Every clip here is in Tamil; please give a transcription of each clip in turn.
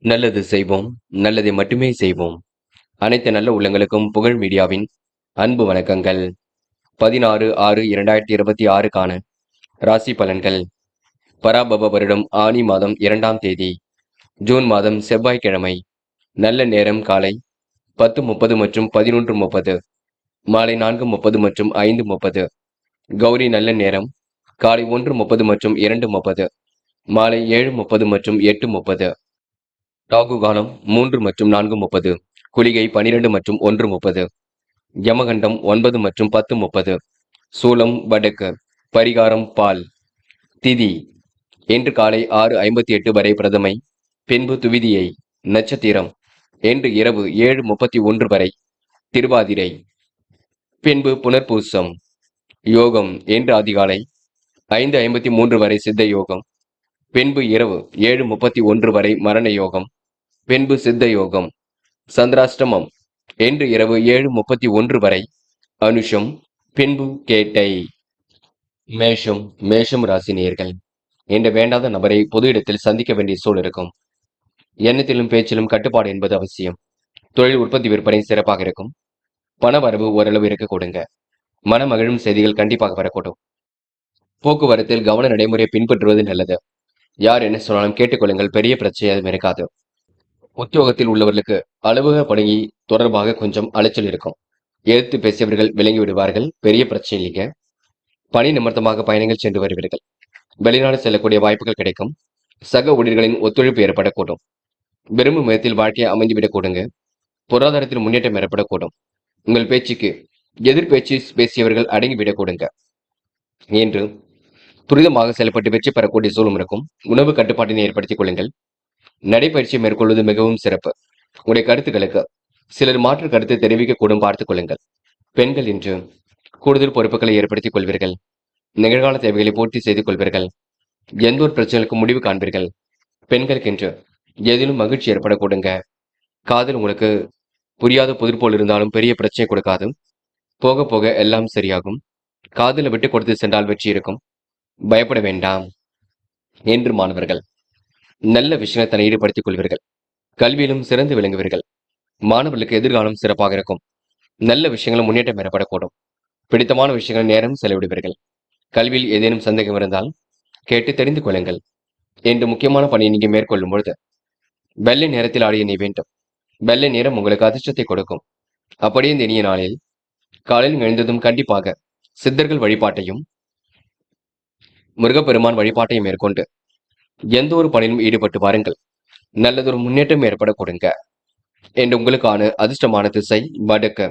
நல்லது செய்வோம், நல்லதை மட்டுமே செய்வோம். அனைத்து நல்ல உள்ளங்களுக்கும் புகழ் மீடியாவின் அன்பு வணக்கங்கள். 16/6/2026க்கான ராசி பலன்கள். பராபவ வருடம் ஆனி மாதம் 2ஆம் தேதி, ஜூன் மாதம் செவ்வாய்க்கிழமை. நல்ல நேரம் காலை 10:30 மற்றும் 11:30, மாலை 4:30 மற்றும் 5:30. கௌரி நல்ல நேரம் காலை 1:30 மற்றும் 2:30, மாலை 7:30 மற்றும் 8:30. ராகு காலம் 3 மற்றும் 4:30, குளிகை 12 மற்றும் 1:30, யமகண்டம் 9 மற்றும் 10:30, சூலம் வடக்கு, பரிகாரம் பால். திதி இன்று காலை 6:58 வரை பிரதமை, பின்பு துவிதியை. நட்சத்திரம் இன்று இரவு 7:31 வரை திருவாதிரை, பின்பு புனர்பூசம். யோகம் இன்று அதிகாலை 5:53 வரை சித்த யோகம், பின்பு இரவு 7:31 வரை மரண யோகம், பின்பு சித்த யோகம். சந்திராஷ்டமம் இன்று இரவு 7:31 வரை அனுஷம், பின்பு கேட்டை. மேஷம் ராசி நேயர்கள். இன்று வேண்டாத நபரை பொது இடத்தில் சந்திக்க வேண்டிய சூழல் இருக்கும். எண்ணத்திலும் பேச்சிலும் கட்டுப்பாடு என்பது அவசியம். தொழில் உற்பத்தி விற்பனை சிறப்பாக இருக்கும். பண வரவு ஓரளவு இருக்க கொடுங்க. மன மகிழும் செய்திகள் கண்டிப்பாக வரக்கூடும். போக்குவரத்தில் கவன நடைமுறையை பின்பற்றுவது நல்லது. யார் என்ன சொன்னாலும் கேட்டுக்கொள்ளுங்கள், பெரிய பிரச்சனை எதுவும் இருக்காது. உத்தியோகத்தில் உள்ளவர்களுக்கு அலுவலக பணி தொடர்பாக கொஞ்சம் அலைச்சல் இருக்கும். எதிர்த்து பேசியவர்கள் விளங்கி விடுவார்கள், பெரிய பிரச்சனை இல்லைங்க. பணி நிமித்தமாக பயணங்கள் சென்று வருவீர்கள். வெளிநாடு செல்லக்கூடிய வாய்ப்புகள் கிடைக்கும். சக ஊழியர்களின் ஒத்துழைப்பு ஏற்படக்கூடும். விரும்பும் விதத்தில் வாழ்க்கையை அமைந்துவிடக் கூடுங்க. பொருளாதாரத்தில் முன்னேற்றம் ஏற்படக்கூடும். உங்கள் பேச்சுக்கு எதிர்பேச்சு பேசியவர்கள் அடங்கிவிடக் கூடுங்க. என்று துரிதமாக செயல்பட்டு வெற்றி பெறக்கூடிய சூழலும் இருக்கும். உணவு கட்டுப்பாட்டினை ஏற்படுத்திக் கொள்ளுங்கள். நடைபயிற்சி மேற்கொள்வது மிகவும் சிறப்பு. உங்களுடைய கருத்துக்களுக்கு சிலர் மாற்று கருத்தை தெரிவிக்கக்கூடும், பார்த்துக் கொள்ளுங்கள். பெண்கள் இன்று கூடுதல் பொறுப்புகளை ஏற்படுத்திக் கொள்வீர்கள். நிகழ்கால தேவைகளை பூர்த்தி செய்து கொள்வீர்கள். எந்த ஒரு பிரச்சனைக்கும் முடிவு காண்பீர்கள். பெண்களுக்கு இன்று ஏதிலும் மகிழ்ச்சி ஏற்படக்கூடுங்க. காதல் உங்களுக்கு புரியாத புதிர் போல் இருந்தாலும் பெரிய பிரச்சனை கொடுக்காது. போக போக எல்லாம் சரியாகும். காதலை விட்டு கொடுத்து சென்றால் வெற்றி இருக்கும். பயப்பட வேண்டாம். என்று மாணவர்கள் நல்ல விஷயங்களை தன்னை ஈடுபடுத்திக் கொள்வீர்கள். கல்வியிலும் சிறந்து விளங்குவீர்கள். மாணவர்களுக்கு எதிர்காலம் சிறப்பாக இருக்கும். நல்ல விஷயங்களும் முன்னேற்றம் ஏற்படக்கூடும். பிடித்தமான விஷயங்கள் நேரம் செலவிடுவீர்கள். கல்வியில் ஏதேனும் சந்தேகம் இருந்தால் கேட்டு தெரிந்து கொள்ளுங்கள். என்று முக்கியமான பணியை நீங்க மேற்கொள்ளும் பொழுது வெள்ளை நேரத்தில் ஆடிய நீ வேண்டும். வெள்ளை நேரம் உங்களுக்கு அதிர்ஷ்டத்தை கொடுக்கும். அப்படியே இந்த இனிய நாளில் காலையில் எழுந்ததும் கண்டிப்பாக சித்தர்கள் வழிபாட்டையும் முருகப்பெருமான் வழிபாட்டையும் மேற்கொண்டு எந்த ஒரு பணியிலும் ஈடுபட்டு பாருங்கள். நல்லதொரு முன்னேற்றம் ஏற்பட கொடுங்க. என்று உங்களுக்கான அதிர்ஷ்டமான திசை வடக்கு.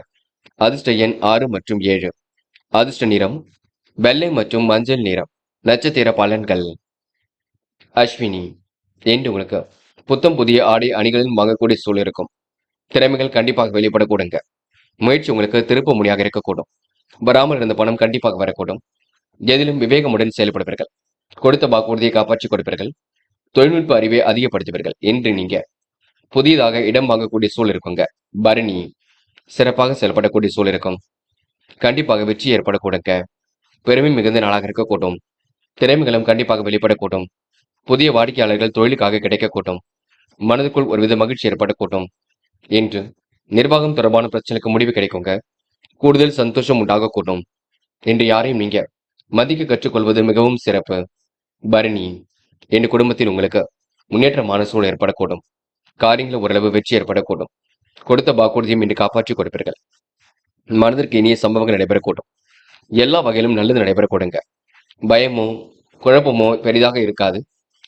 அதிர்ஷ்ட எண் 6 மற்றும் 7. அதிர்ஷ்ட நிறம் வெள்ளை மற்றும் மஞ்சள் நிறம். நட்சத்திர பலன்கள். அஸ்வினி என்று உங்களுக்கு புத்தம் புதிய ஆடை அணிகளில் வாங்கக்கூடிய சூழல் இருக்கும். திறமைகள் கண்டிப்பாக வெளிப்படக்கூடுங்க. முயற்சி உங்களுக்கு திருப்ப முடியாக இருக்கக்கூடும். வராமல் இருந்த பணம் கண்டிப்பாக வரக்கூடும். எதிலும் விவேகமுடன் செயல்படுவீர்கள். கொடுத்த வாக்குறுதியை காப்பாற்றிக் கொடுப்பீர்கள். தொழில்நுட்ப அறிவை அதிகப்படுத்துவீர்கள். என்று நீங்க புதியதாக இடம் வாங்கக்கூடிய சூழல் இருக்குங்க. பரணி சிறப்பாக செயல்படக்கூடிய சூழல் இருக்கும். கண்டிப்பாக வெற்றி ஏற்படக்கூடுங்க. பெருமை மிகுந்த நாளாக இருக்கக்கூடும். திறமைகளும் கண்டிப்பாக வெளிப்படக்கூடும். புதிய வாடிக்கையாளர்கள் தொழிலுக்காக கிடைக்கக்கூடும். மனதுக்குள் ஒருவித மகிழ்ச்சி ஏற்படக்கூடும். என்று நிர்வாகம் தொடர்பான பிரச்சனைக்கு முடிவு கிடைக்குங்க. கூடுதல் சந்தோஷம் உண்டாகக்கூடும். என்று யாரையும் நீங்க மதிக்க கற்றுக்கொள்வது மிகவும் சிறப்பு. பரணி என்று குடும்பத்தில் உங்களுக்கு முன்னேற்றமான சூழல் ஏற்படக்கூடும். காரியங்களில் ஓரளவு வெற்றி ஏற்படக்கூடும். கொடுத்த வாக்குறுதியும் இன்று காப்பாற்றி கொடுப்பீர்கள். மனதிற்கு இனிய சம்பவங்கள் நடைபெறக்கூடும். எல்லா வகையிலும் நல்லது நடைபெறக்கூடுங்க. பயமோ குழப்பமோ பெரிதாக இருக்காது.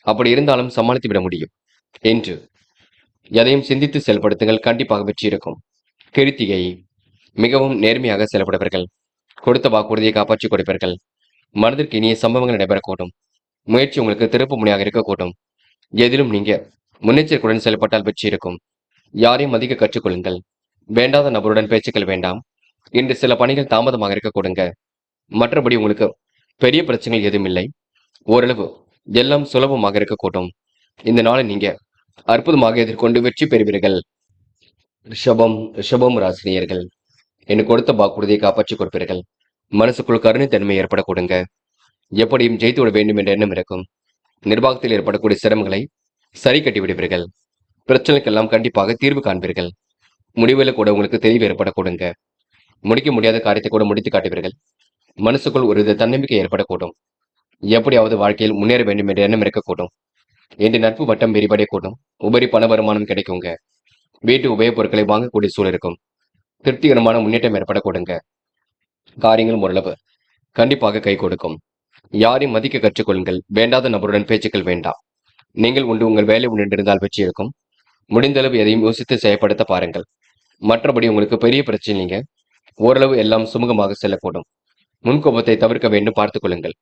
அப்படி இருந்தாலும் சமாளித்து விட முடியும். என்று எதையும் சிந்தித்து செயல்படுத்துங்கள், கண்டிப்பாக வெற்றி இருக்கும். கிருத்திகை மிகவும் நேர்மையாக செயல்படுவீர்கள். கொடுத்த வாக்குறுதியை காப்பாற்றி கொடுப்பீர்கள். மனதிற்கு இனிய சம்பவங்கள் நடைபெறக்கூடும். முயற்சி உங்களுக்கு திருப்பு முனையாக இருக்கக்கூடும். எதிலும் நீங்க முன்னெச்சரிக்கையுடன் செயல்பட்டால் வெற்றி இருக்கும். யாரையும் மதிக்க கற்றுக்கொள்ளுங்கள். வேண்டாத நபருடன் பேச்சுக்கள் வேண்டாம். இன்று சில பணிகள் தாமதமாக இருக்க கொடுங்க. மற்றபடி உங்களுக்கு பெரிய பிரச்சனைகள் எதுவும் இல்லை. ஓரளவு எல்லாம் சுலபமாக இருக்கக்கூடும். இந்த நாளை நீங்க அற்புதமாக எதிர்கொண்டு வெற்றி பெறுவீர்கள். ரிஷபம் ராசினியர்கள். எனக்கு கொடுத்த வாக்குறுதியை காப்பாற்றி கொடுப்பீர்கள். மனசுக்குள் கருணைத்தன்மை ஏற்பட கொடுங்க. எப்படியும் ஜெயித்து விட வேண்டும் என்ற எண்ணம் இருக்கும். நிர்வாகத்தில் ஏற்படக்கூடிய சிரமங்களை சரி கட்டி விடுவீர்கள். பிரச்சனைக்கெல்லாம் கண்டிப்பாக தீர்வு காண்பீர்கள். முடிவுல கூட உங்களுக்கு தெளிவு ஏற்படக்கூடுங்க. முடிக்க முடியாத காரியத்தை கூட முடித்து காட்டுவீர்கள். மனசுக்குள் ஒரு வித தன்னம்பிக்கை ஏற்படக்கூடும். எப்படியாவது வாழ்க்கையில் முன்னேற வேண்டும் என்ற எண்ணம் இருக்கக்கூடும். இன்று நட்பு வட்டம் விரிவடையக்கூடும். உபரி பண வருமானம் கிடைக்குங்க. வீட்டு உபயோகப் பொருட்களை வாங்கக்கூடிய சூழல் இருக்கும். திருப்திகரமான முன்னேற்றம் ஏற்படக்கூடுங்க. காரியங்கள் ஓரளவு கண்டிப்பாக கை கொடுக்கும். யாரையும் மதிக்க கற்றுக்கொள்ளுங்கள். வேண்டாத நபருடன் பேச்சுக்கள் வேண்டாம். நீங்கள் உண்டு உங்கள் வேலை உண்டிருந்தால் வெற்றி இருக்கும். முடிந்தளவு எதையும் யோசித்து செயல்படுத்த பாருங்கள். மற்றபடி உங்களுக்கு பெரிய பிரச்சனை இல்லைங்க. ஓரளவு எல்லாம் சுமூகமாக செல்லக்கூடும். முன்கோபத்தை தவிர்க்க வேண்டும், பார்த்துக் கொள்ளுங்கள்.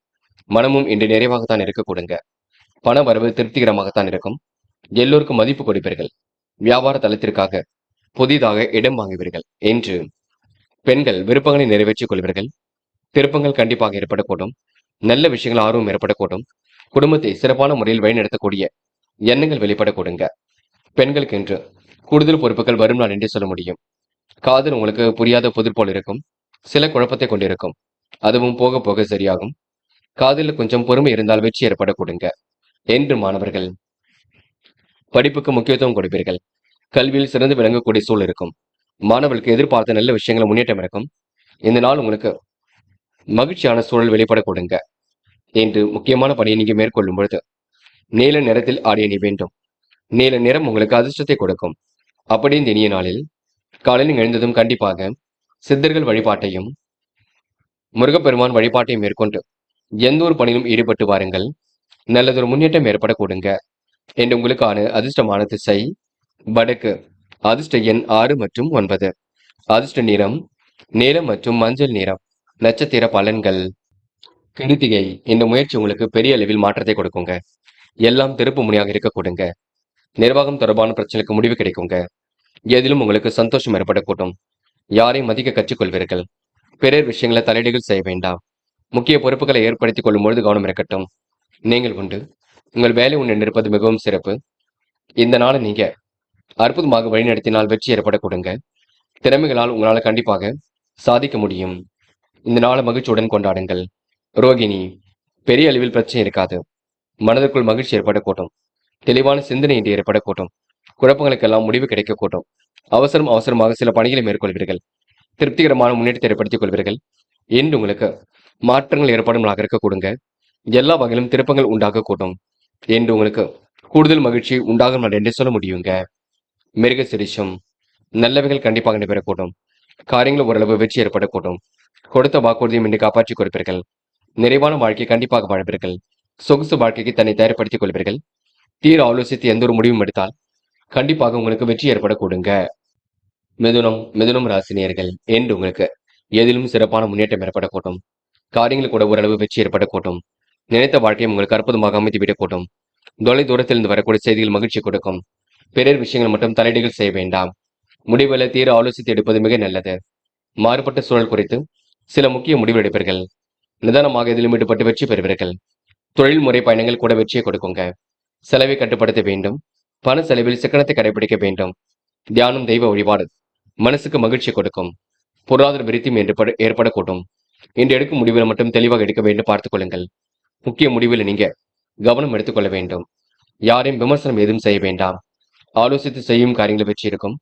மனமும் இன்று நிறைவாகத்தான் இருக்கக்கூடுங்க. பண வரவு திருப்திகரமாகத்தான் இருக்கும். எல்லோருக்கும் மதிப்பு கொடுப்பீர்கள். வியாபார தளத்திற்காக புதிதாக இடம் வாங்குவீர்கள். என்று பெண்கள் விருப்பங்களை நிறைவேற்றிக் கொள்வீர்கள். திருப்பங்கள் கண்டிப்பாக ஏற்படக்கூடும். நல்ல விஷயங்கள் ஆர்வம் ஏற்படக்கூடும். குடும்பத்தை சிறப்பான முறையில் வழிநடத்தக்கூடிய எண்ணங்கள் வெளிப்படக்கூடுங்க. பெண்களுக்கு என்று கூடுதல் பொறுப்புகள் வரும் நாள் என்று சொல்ல முடியும். காதல் உங்களுக்கு புரியாத புதிர் போல் இருக்கும். சில குழப்பத்தை கொண்டிருக்கும். அதுவும் போக போக சரியாகும். காதலில் கொஞ்சம் பொறுமை இருந்தால் வெற்றி ஏற்படக்கூடுங்க. என்று மாணவர்கள் படிப்புக்கு முக்கியத்துவம் கொடுப்பீர்கள். கல்வியில் சிறந்து விளங்கக்கூடிய சூழல் இருக்கும். மாணவர்களுக்கு எதிர்பார்த்த நல்ல விஷயங்களை முன்னேற்றம் இருக்கும். இந்த நாள் உங்களுக்கு மகிழ்ச்சியான சூழல் வெளிப்படக்கூடுங்க. என்று முக்கியமான பணியை நீங்க மேற்கொள்ளும் பொழுது நீல நிறத்தில் ஆடை அணி வேண்டும். நீல நிறம் உங்களுக்கு அதிர்ஷ்டத்தை கொடுக்கும். அப்படி இந்த இனிய நாளில் காலையில் எழுந்ததும் கண்டிப்பாக சித்தர்கள் வழிபாட்டையும் முருகப்பெருமான் வழிபாட்டையும் மேற்கொண்டு எந்த ஒரு பணியிலும் ஈடுபட்டு வாருங்கள். நல்லதொரு முன்னேற்றம் ஏற்படக்கூடுங்க. என்று உங்களுக்கான அதிர்ஷ்டமான திசை வடக்கு. அதிர்ஷ்ட எண் 6 மற்றும் 9. அதிர்ஷ்ட நிறம் நீலம் மற்றும் மஞ்சள் நிறம். நட்சத்திர பலன்கள். கிருத்திகை. இந்த முயற்சி உங்களுக்கு பெரிய அளவில் மாற்றத்தை கொடுக்குங்க. எல்லாம் திருப்பு முனையாக இருக்க கொடுங்க. நிர்வாகம் தொடர்பான பிரச்சனைக்கு முடிவு கிடைக்குங்க. எதிலும் உங்களுக்கு சந்தோஷம் ஏற்படக்கூடும். யாரையும் மதிக்க கற்றுக்கொள்வீர்கள். பிறர் விஷயங்களை தலையீடுகள் செய்ய வேண்டாம். முக்கிய பொறுப்புகளை ஏற்படுத்திக் கொள்ளும் பொழுது கவனம் இருக்கட்டும். நீங்கள் உண்டு உங்கள் வேலை உண்டு இருப்பது மிகவும் சிறப்பு. இந்த நாளை நீங்க அற்புதமாக வழிநடத்தினால் வெற்றி ஏற்பட கொடுங்க. திறமைகளால் உங்களால் கண்டிப்பாக சாதிக்க முடியும். இந்த நாளை மகிழ்ச்சியுடன் கொண்டாடுங்கள். ரோகிணி. பெரிய அளவில் பிரச்சனை இருக்காது. மனதிற்குள் மகிழ்ச்சி ஏற்படக்கூடும். தெளிவான சிந்தனை இன்று ஏற்படக்கூடும். குழப்பங்களுக்கெல்லாம் முடிவு கிடைக்கக்கூடும். அவசரமாக சில பணிகளை மேற்கொள்வீர்கள். திருப்திகரமான முன்னேற்றத்தை ஏற்படுத்திக் கொள்வீர்கள். என்று உங்களுக்கு மாற்றங்கள் ஏற்படும் இருக்க கொடுங்க. எல்லா வகையிலும் திருப்பங்கள் உண்டாகக்கூடும். என்று உங்களுக்கு கூடுதல் மகிழ்ச்சி உண்டாகும் என்று சொல்ல முடியுங்க. மிருக சிரிஷம். நல்லவைகள் கண்டிப்பாக நடைபெறக்கூடும். காரியங்கள் ஓரளவு வெற்றி ஏற்படக்கூடும். கொடுத்த வாக்குறுதியும் இன்று காப்பாற்றிக் கொடுப்பீர்கள். நிறைவான வாழ்க்கை கண்டிப்பாக வாழ்வீர்கள். சொகுசு வாழ்க்கைக்கு தன்னை தயார்படுத்திக் கொள்வீர்கள். தீர ஆலோசித்து எந்த ஒரு முடிவும் எடுத்தால் கண்டிப்பாக உங்களுக்கு வெற்றி ஏற்படக்கூடுங்க. மிதுனம் ராசினியர்கள் என்று உங்களுக்கு எதிலும் சிறப்பான முன்னேற்றம் ஏற்படக்கூடும். காரியங்கள் கூட ஓரளவு வெற்றி ஏற்படக்கூடும். நினைத்த வாழ்க்கையும் உங்களுக்கு அற்புதமாக அமைத்து விடக்கூடும். தொலை தூரத்திலிருந்து வரக்கூடிய செய்திகள் மகிழ்ச்சி கொடுக்கும். பிறர் விஷயங்கள் மட்டும் தலையீடுகள் செய்ய வேண்டாம். முடிவுகளை தீர ஆலோசித்து எடுப்பது மிக நல்லது. மாறுபட்ட சூழல் குறித்து சில முக்கிய முடிவு எடுப்பீர்கள். நிதானமாக இதிலும் ஈடுபட்டு வெற்றி பெறுவீர்கள். தொழில்முறை பயணங்கள் கூட வெற்றியை கொடுக்குங்க. செலவை கட்டுப்படுத்த வேண்டும். பண செலவில் சிக்கனத்தை கடைபிடிக்க வேண்டும். தியானம், தெய்வ வழிபாடு மனசுக்கு மகிழ்ச்சி கொடுக்கும். பொருளாதார விருத்தியும் ஏற்படக்கூடும். இன்று எடுக்கும் முடிவுகளை மட்டும் தெளிவாக எடுக்க வேண்டும், பார்த்துக் கொள்ளுங்கள். முக்கிய முடிவில் நீங்க கவனம் எடுத்துக்கொள்ள வேண்டும். யாரையும் விமர்சனம் எதுவும் செய்ய வேண்டாம். ஆலோசித்து செய்யும் காரியங்களை வெற்றி இருக்கும்.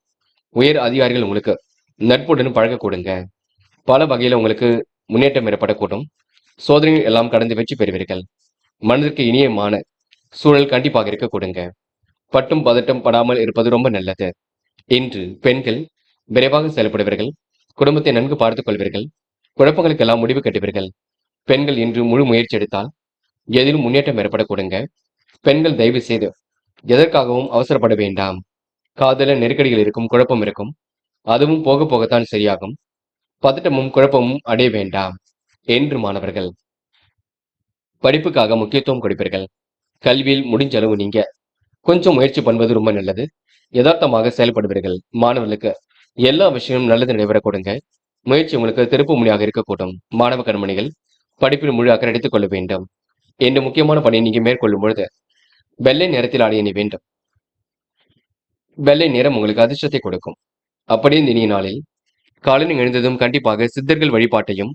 உயர் அதிகாரிகள் உங்களுக்கு நட்புடன் பழக கொடுங்க. பல வகையில உங்களுக்கு முன்னேற்றம் ஏற்படக்கூடும். சோதனைகள் எல்லாம் கடந்து வெற்றி பெறுவீர்கள். மனதிற்கு இனியமான சூழல் கண்டிப்பாக இருக்க கொடுங்க. பட்டும் பதட்டம் படாமல் இருப்பது ரொம்ப நல்லது. இன்று பெண்கள் விரைவாக செயல்படுவீர்கள். குடும்பத்தை நன்கு பார்த்துக் கொள்வீர்கள். குழப்பங்களுக்கெல்லாம் முடிவு கட்டுவீர்கள். பெண்கள் இன்று முழு முயற்சி எடுத்தால் எதிலும் முன்னேற்றம் ஏற்பட கொடுங்க. பெண்கள் தயவு செய்து எதற்காகவும் அவசரப்பட வேண்டாம். காதல நெருக்கடிகள் இருக்கும், குழப்பம் இருக்கும். அதுவும் போக போகத்தான் சரியாகும். பதட்டமும் குழப்பமும் அடைய வேண்டாம். என்று மாணவர்கள் படிப்புக்காக முக்கியத்துவம் கொடுப்பீர்கள். கல்வியில் முடிஞ்ச அளவு நீங்க கொஞ்சம் முயற்சி பண்ணுவது ரொம்ப நல்லது. யதார்த்தமாக செயல்படுவீர்கள். மாணவர்களுக்கு எல்லா விஷயமும் நல்லது நடைபெற கொடுங்க. முயற்சி உங்களுக்கு திருப்பு முனையாக இருக்கக்கூடும். மாணவ கண்மணிகள் படிப்பில் முழு அக்கறை எடுத்துக் கொள்ள வேண்டும். என்று முக்கியமான பணியை நீங்க மேற்கொள்ளும் பொழுது வெள்ளை நிறத்தில் ஆடை அணி வேண்டும். வெள்ளை நிறம் உங்களுக்கு அதிர்ஷ்டத்தை கொடுக்கும். அப்படியே இந்த இனிய நாளில் காலையில் எழுந்ததும் கண்டிப்பாக சித்தர்கள் வழிபாட்டையும்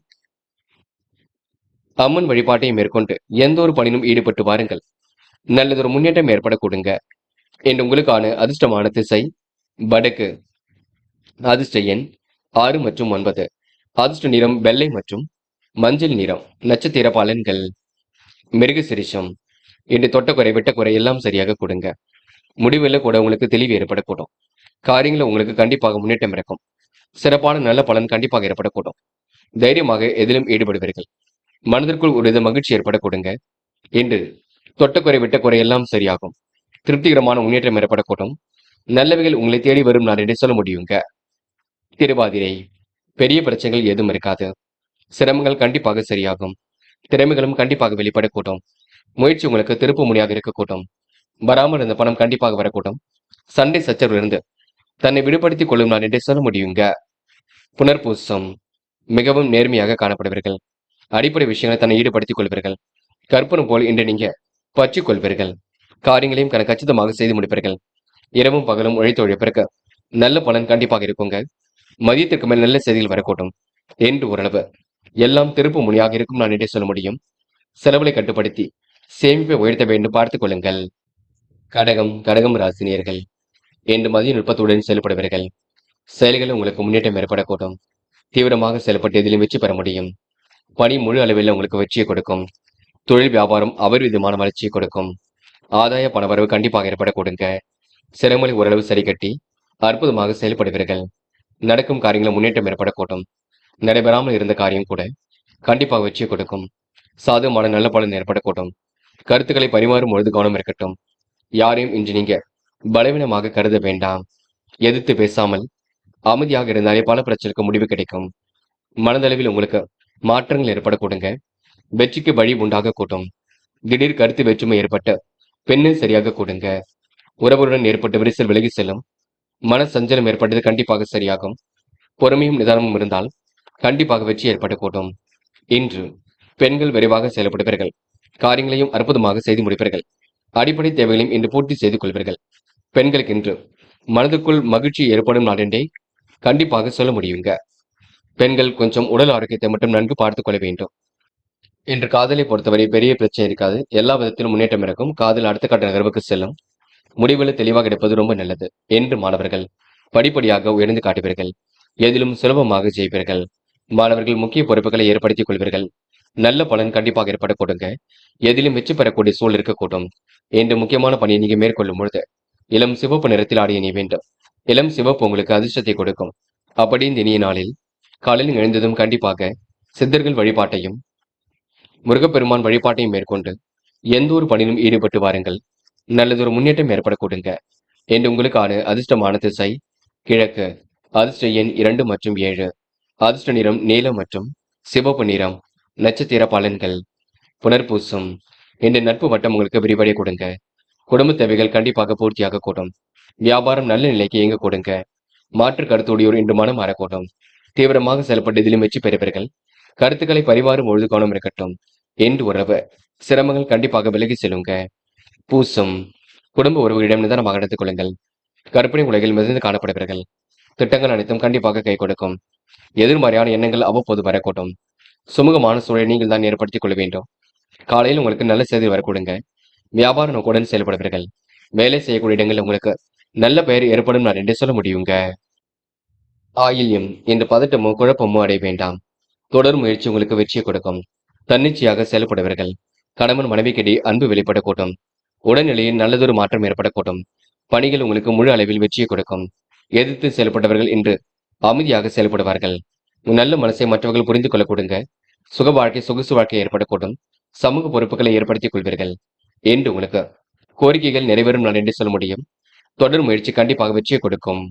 அம்மன் வழிபாட்டையும் மேற்கொண்டு எந்த ஒரு பணியிலும் ஈடுபட்டு வாருங்கள். நல்லதொரு முன்னேற்றம் ஏற்பட கொடுங்க. இன்று உங்களுக்கான அதிர்ஷ்டமான திசை வடக்கு. அதிர்ஷ்ட எண் 6 மற்றும் 9. அதிர்ஷ்ட நிறம் வெள்ளை மற்றும் மஞ்சள் நிறம். நட்சத்திர பலன்கள். மிருகசிரிஷம். இன்று தொட்ட குறை விட்ட குறை எல்லாம் சரியாக கொடுங்க. முடிவில் கூட உங்களுக்கு தெளிவு ஏற்படக்கூடும். காரியங்களில் உங்களுக்கு கண்டிப்பாக முன்னேற்றம் இருக்கும். சிறப்பான நல்ல பலன் கண்டிப்பாக ஏற்படக்கூடும். தைரியமாக எதிலும் ஈடுபடுவீர்கள். மனதிற்குள் ஒரு வித மகிழ்ச்சி ஏற்படக்கூடுங்க. இன்று தொட்ட குறை விட்ட குறை எல்லாம் சரியாகும். திருப்திகரமான முன்னேற்றம் ஏற்படக்கூடும். நல்லவைகள் உங்களை தேடி வரும் நான் என்று சொல்ல முடியுங்க. திருவாதிரை. பெரிய பிரச்சனைகள் எதுவும் இருக்காது. சிரமங்கள் கண்டிப்பாக சரியாகும். திறமைகளும் கண்டிப்பாக வெளிப்படக்கூடும். முயற்சி உங்களுக்கு திருப்பு முனையாக இருக்கக்கூடும். வராமல் இருந்த பணம் கண்டிப்பாக வரக்கூடும். சண்டை சச்சரவிலிருந்து தன்னை விடுபடுத்திக் கொள்ளும் நான் என்றே சொல்ல முடியுங்க. புனர்பூசம். மிகவும் நேர்மையாக காணப்படுவீர்கள். அடிப்படை விஷயங்களை தன்னை ஈடுபடுத்திக் கொள்வீர்கள். கற்பனை போல் இன்று நீங்க பற்றிக் கொள்வீர்கள். காரியங்களையும் கச்சிதமாக செய்து முடிப்பீர்கள். இரவும் பகலும் உழைத்து உழைப்பிற்கு நல்ல பலன் கண்டிப்பாக இருக்குங்க. மதியத்திற்கு மேல் நல்ல செய்திகள் வரக்கூடும். என்று ஓரளவு எல்லாம் திருப்பு முனையாக இருக்கும் நான் என்றே சொல்ல முடியும். செலவுகளை கட்டுப்படுத்தி சேமிப்பை உயர்த்த வேண்டும் பார்த்துக் கொள்ளுங்கள். கடகம் ராசினியர்கள். என்று மதிய நுட்பத்துடன் செயல்படுவீர்கள். செயல்களில் உங்களுக்கு முன்னேற்றம் ஏற்படக்கூடும். தீவிரமாக செயல்பட்டு எதிலும் வெற்றி பெற முடியும். பணி முழு அளவில் உங்களுக்கு வெற்றியை கொடுக்கும். தொழில் வியாபாரம் அபரிவிதமான வளர்ச்சியை கொடுக்கும். ஆதாய பணவரவு கண்டிப்பாக ஏற்படக்கூடுங்க. சிரமங்களை ஓரளவு சரி கட்டி அற்புதமாக செயல்படுவீர்கள். நடக்கும் காரியங்களில் முன்னேற்றம் ஏற்படக்கூடும். நடைபெறாமல் இருந்த காரியம் கூட கண்டிப்பாக வெற்றியை கொடுக்கும். சாதகமான நல்ல பலன் ஏற்படக்கூடும். கருத்துக்களை பரிமாறும் பொழுது கவனம் இருக்கட்டும். யாரையும் இன்று நீங்க பலவீனமாக கருத வேண்டாம். எதிர்த்து பேசாமல் அமைதியாக இருந்தாலே பல பிரச்சனைக்கு முடிவு கிடைக்கும். மனதளவில் உங்களுக்கு மாற்றங்கள் ஏற்படக்கூடுங்க. வெற்றிக்கு வழி உண்டாக கூட்டும். திடீர் கருத்து வேற்றுமை ஏற்பட்ட பெண்ணு சரியாக கூடுங்க. உறவுடன் ஏற்பட்ட விரிசல் விலகி செல்லும். மன சஞ்சலம் ஏற்பட்டது கண்டிப்பாக சரியாகும். பொறுமையும் நிதானமும் இருந்தால் கண்டிப்பாக வெற்றி ஏற்படக்கூடும். இன்று பெண்கள் விரைவாக செயல்படுவீர்கள். காரியங்களையும் அற்புதமாக செய்து முடிப்பீர்கள். அடிப்படை தேவைகளையும் இன்று பூர்த்தி செய்து கொள்வீர்கள். பெண்களுக்கு இன்று மனதுக்குள் மகிழ்ச்சி ஏற்படும் நாளென்றே கண்டிப்பாக சொல்ல முடியுங்க. பெண்கள் கொஞ்சம் உடல் ஆரோக்கியத்தை மட்டும் நன்கு பார்த்துக் கொள்ள வேண்டும். இன்று காதலை பொறுத்தவரை பெரிய பிரச்சனை இருக்காது. எல்லா விதத்திலும் முன்னேற்றம் இருக்கும். காதல் அடுத்த கட்ட நகர்வுக்கு செல்லும். முடிவுகளை தெளிவாக எடுப்பது ரொம்ப நல்லது. என்று மாணவர்கள் படிப்படியாக உயர்ந்து காட்டுவீர்கள். எதிலும் சுலபமாக ஜெயிப்பீர்கள். மாணவர்கள் முக்கிய பொறுப்புகளை ஏற்படுத்திக் கொள்வீர்கள். நல்ல பலன் கண்டிப்பாக ஏற்பட கொடுங்க. எதிலும் வெற்றி பெறக்கூடிய சூழல் இருக்கக்கூடும். என்று முக்கியமான பணியை நீங்க மேற்கொள்ளும் பொழுது இளம் சிவப்பு நிறத்தில் ஆடிய நீ வேண்டும். இளம் சிவப்பு உங்களுக்கு அதிர்ஷ்டத்தை கொடுக்கும். அப்படி இந்த இனிய நாளில் காலையில் எழுந்ததும் கண்டிப்பாக சித்தர்கள் வழிபாட்டையும் முருகப்பெருமான் வழிபாட்டையும் மேற்கொண்டு எந்த ஒரு பணியிலும் ஈடுபட்டு வாருங்கள். நல்லதொரு முன்னேற்றம் ஏற்பட கொடுங்க. என்று உங்களுக்கான அதிர்ஷ்டமான திசை கிழக்கு. அதிர்ஷ்ட எண் 2 மற்றும் 7. அதிர்ஷ்ட நிறம் நீலம் மற்றும் சிவப்பு நிறம். நட்சத்திர பலன்கள். புனர்பூசம். இன்று நட்பு வட்டம் உங்களுக்கு விரிவடைய கொடுங்க. குடும்ப தேவைகள் கண்டிப்பாக பூர்த்தியாக கூடும். வியாபாரம் நல்ல நிலைக்கு இயங்க கொடுங்க. மாற்று கருத்துடையோர் இன்று மனம் மாறக்கூடும். தீவிரமாக செயல்பட்டு இதிலும் வெற்றி பெறுவீர்கள். கருத்துக்களை பரிமாறும் பொழுது கவனம் இருக்கட்டும். என்று உறவு சிரமங்கள் கண்டிப்பாக விலகி செல்லுங்க. பூசம். குடும்ப உறவுகளிடம் நிதானமாக நடந்து கொள்ளுங்கள். கற்பனை உலகில் மிதந்து காணப்படுவீர்கள். திட்டங்கள் அனைத்தும் கண்டிப்பாக கை கொடுக்கும். எதிர்மறையான எண்ணங்கள் அவ்வப்போது வரக்கூடும். சுமூகமான சூழலை நீங்கள் தான் ஏற்படுத்திக் கொள்ள வேண்டும். காலையில் உங்களுக்கு நல்ல செய்தி வரக்கூடுங்க. வியாபார நோக்குடன் செயல்படுவீர்கள். வேலை செய்யக்கூடிய இடங்களில் உங்களுக்கு நல்ல பெயர் ஏற்படும் நான் என்று சொல்ல முடியுங்க. ஆயில்யம். இந்த பதட்டமோ குழப்பமோ அடைய வேண்டாம். தொடர் முயற்சி உங்களுக்கு வெற்றியை கொடுக்கும். தன்னிச்சையாக செயல்படுவீர்கள். கணவன் மனைவிக்கிடையே அன்பு வெளிப்படக்கூடும். உடல்நிலையில் நல்லதொரு மாற்றம் ஏற்படக்கூடும். பணிகள் உங்களுக்கு முழு அளவில் வெற்றியை கொடுக்கும். எதிர்த்து செயல்பட்டவர்கள் இன்று அமைதியாக செயல்படுவார்கள். நல்ல மனசை மற்றவர்கள் புரிந்து கொள்ள கொடுங்க. சுக வாழ்க்கை சொகுசு வாழ்க்கை ஏற்படக்கூடும். சமூக பொறுப்புகளை ஏற்படுத்திக் கொள்வீர்கள். என்று உங்களுக்கு கோரிக்கைகள் நிறைவேறும் நான் என்று சொல்ல முடியும். தொடர் முயற்சி கண்டிப்பாக வெற்றியை கொடுக்கும்.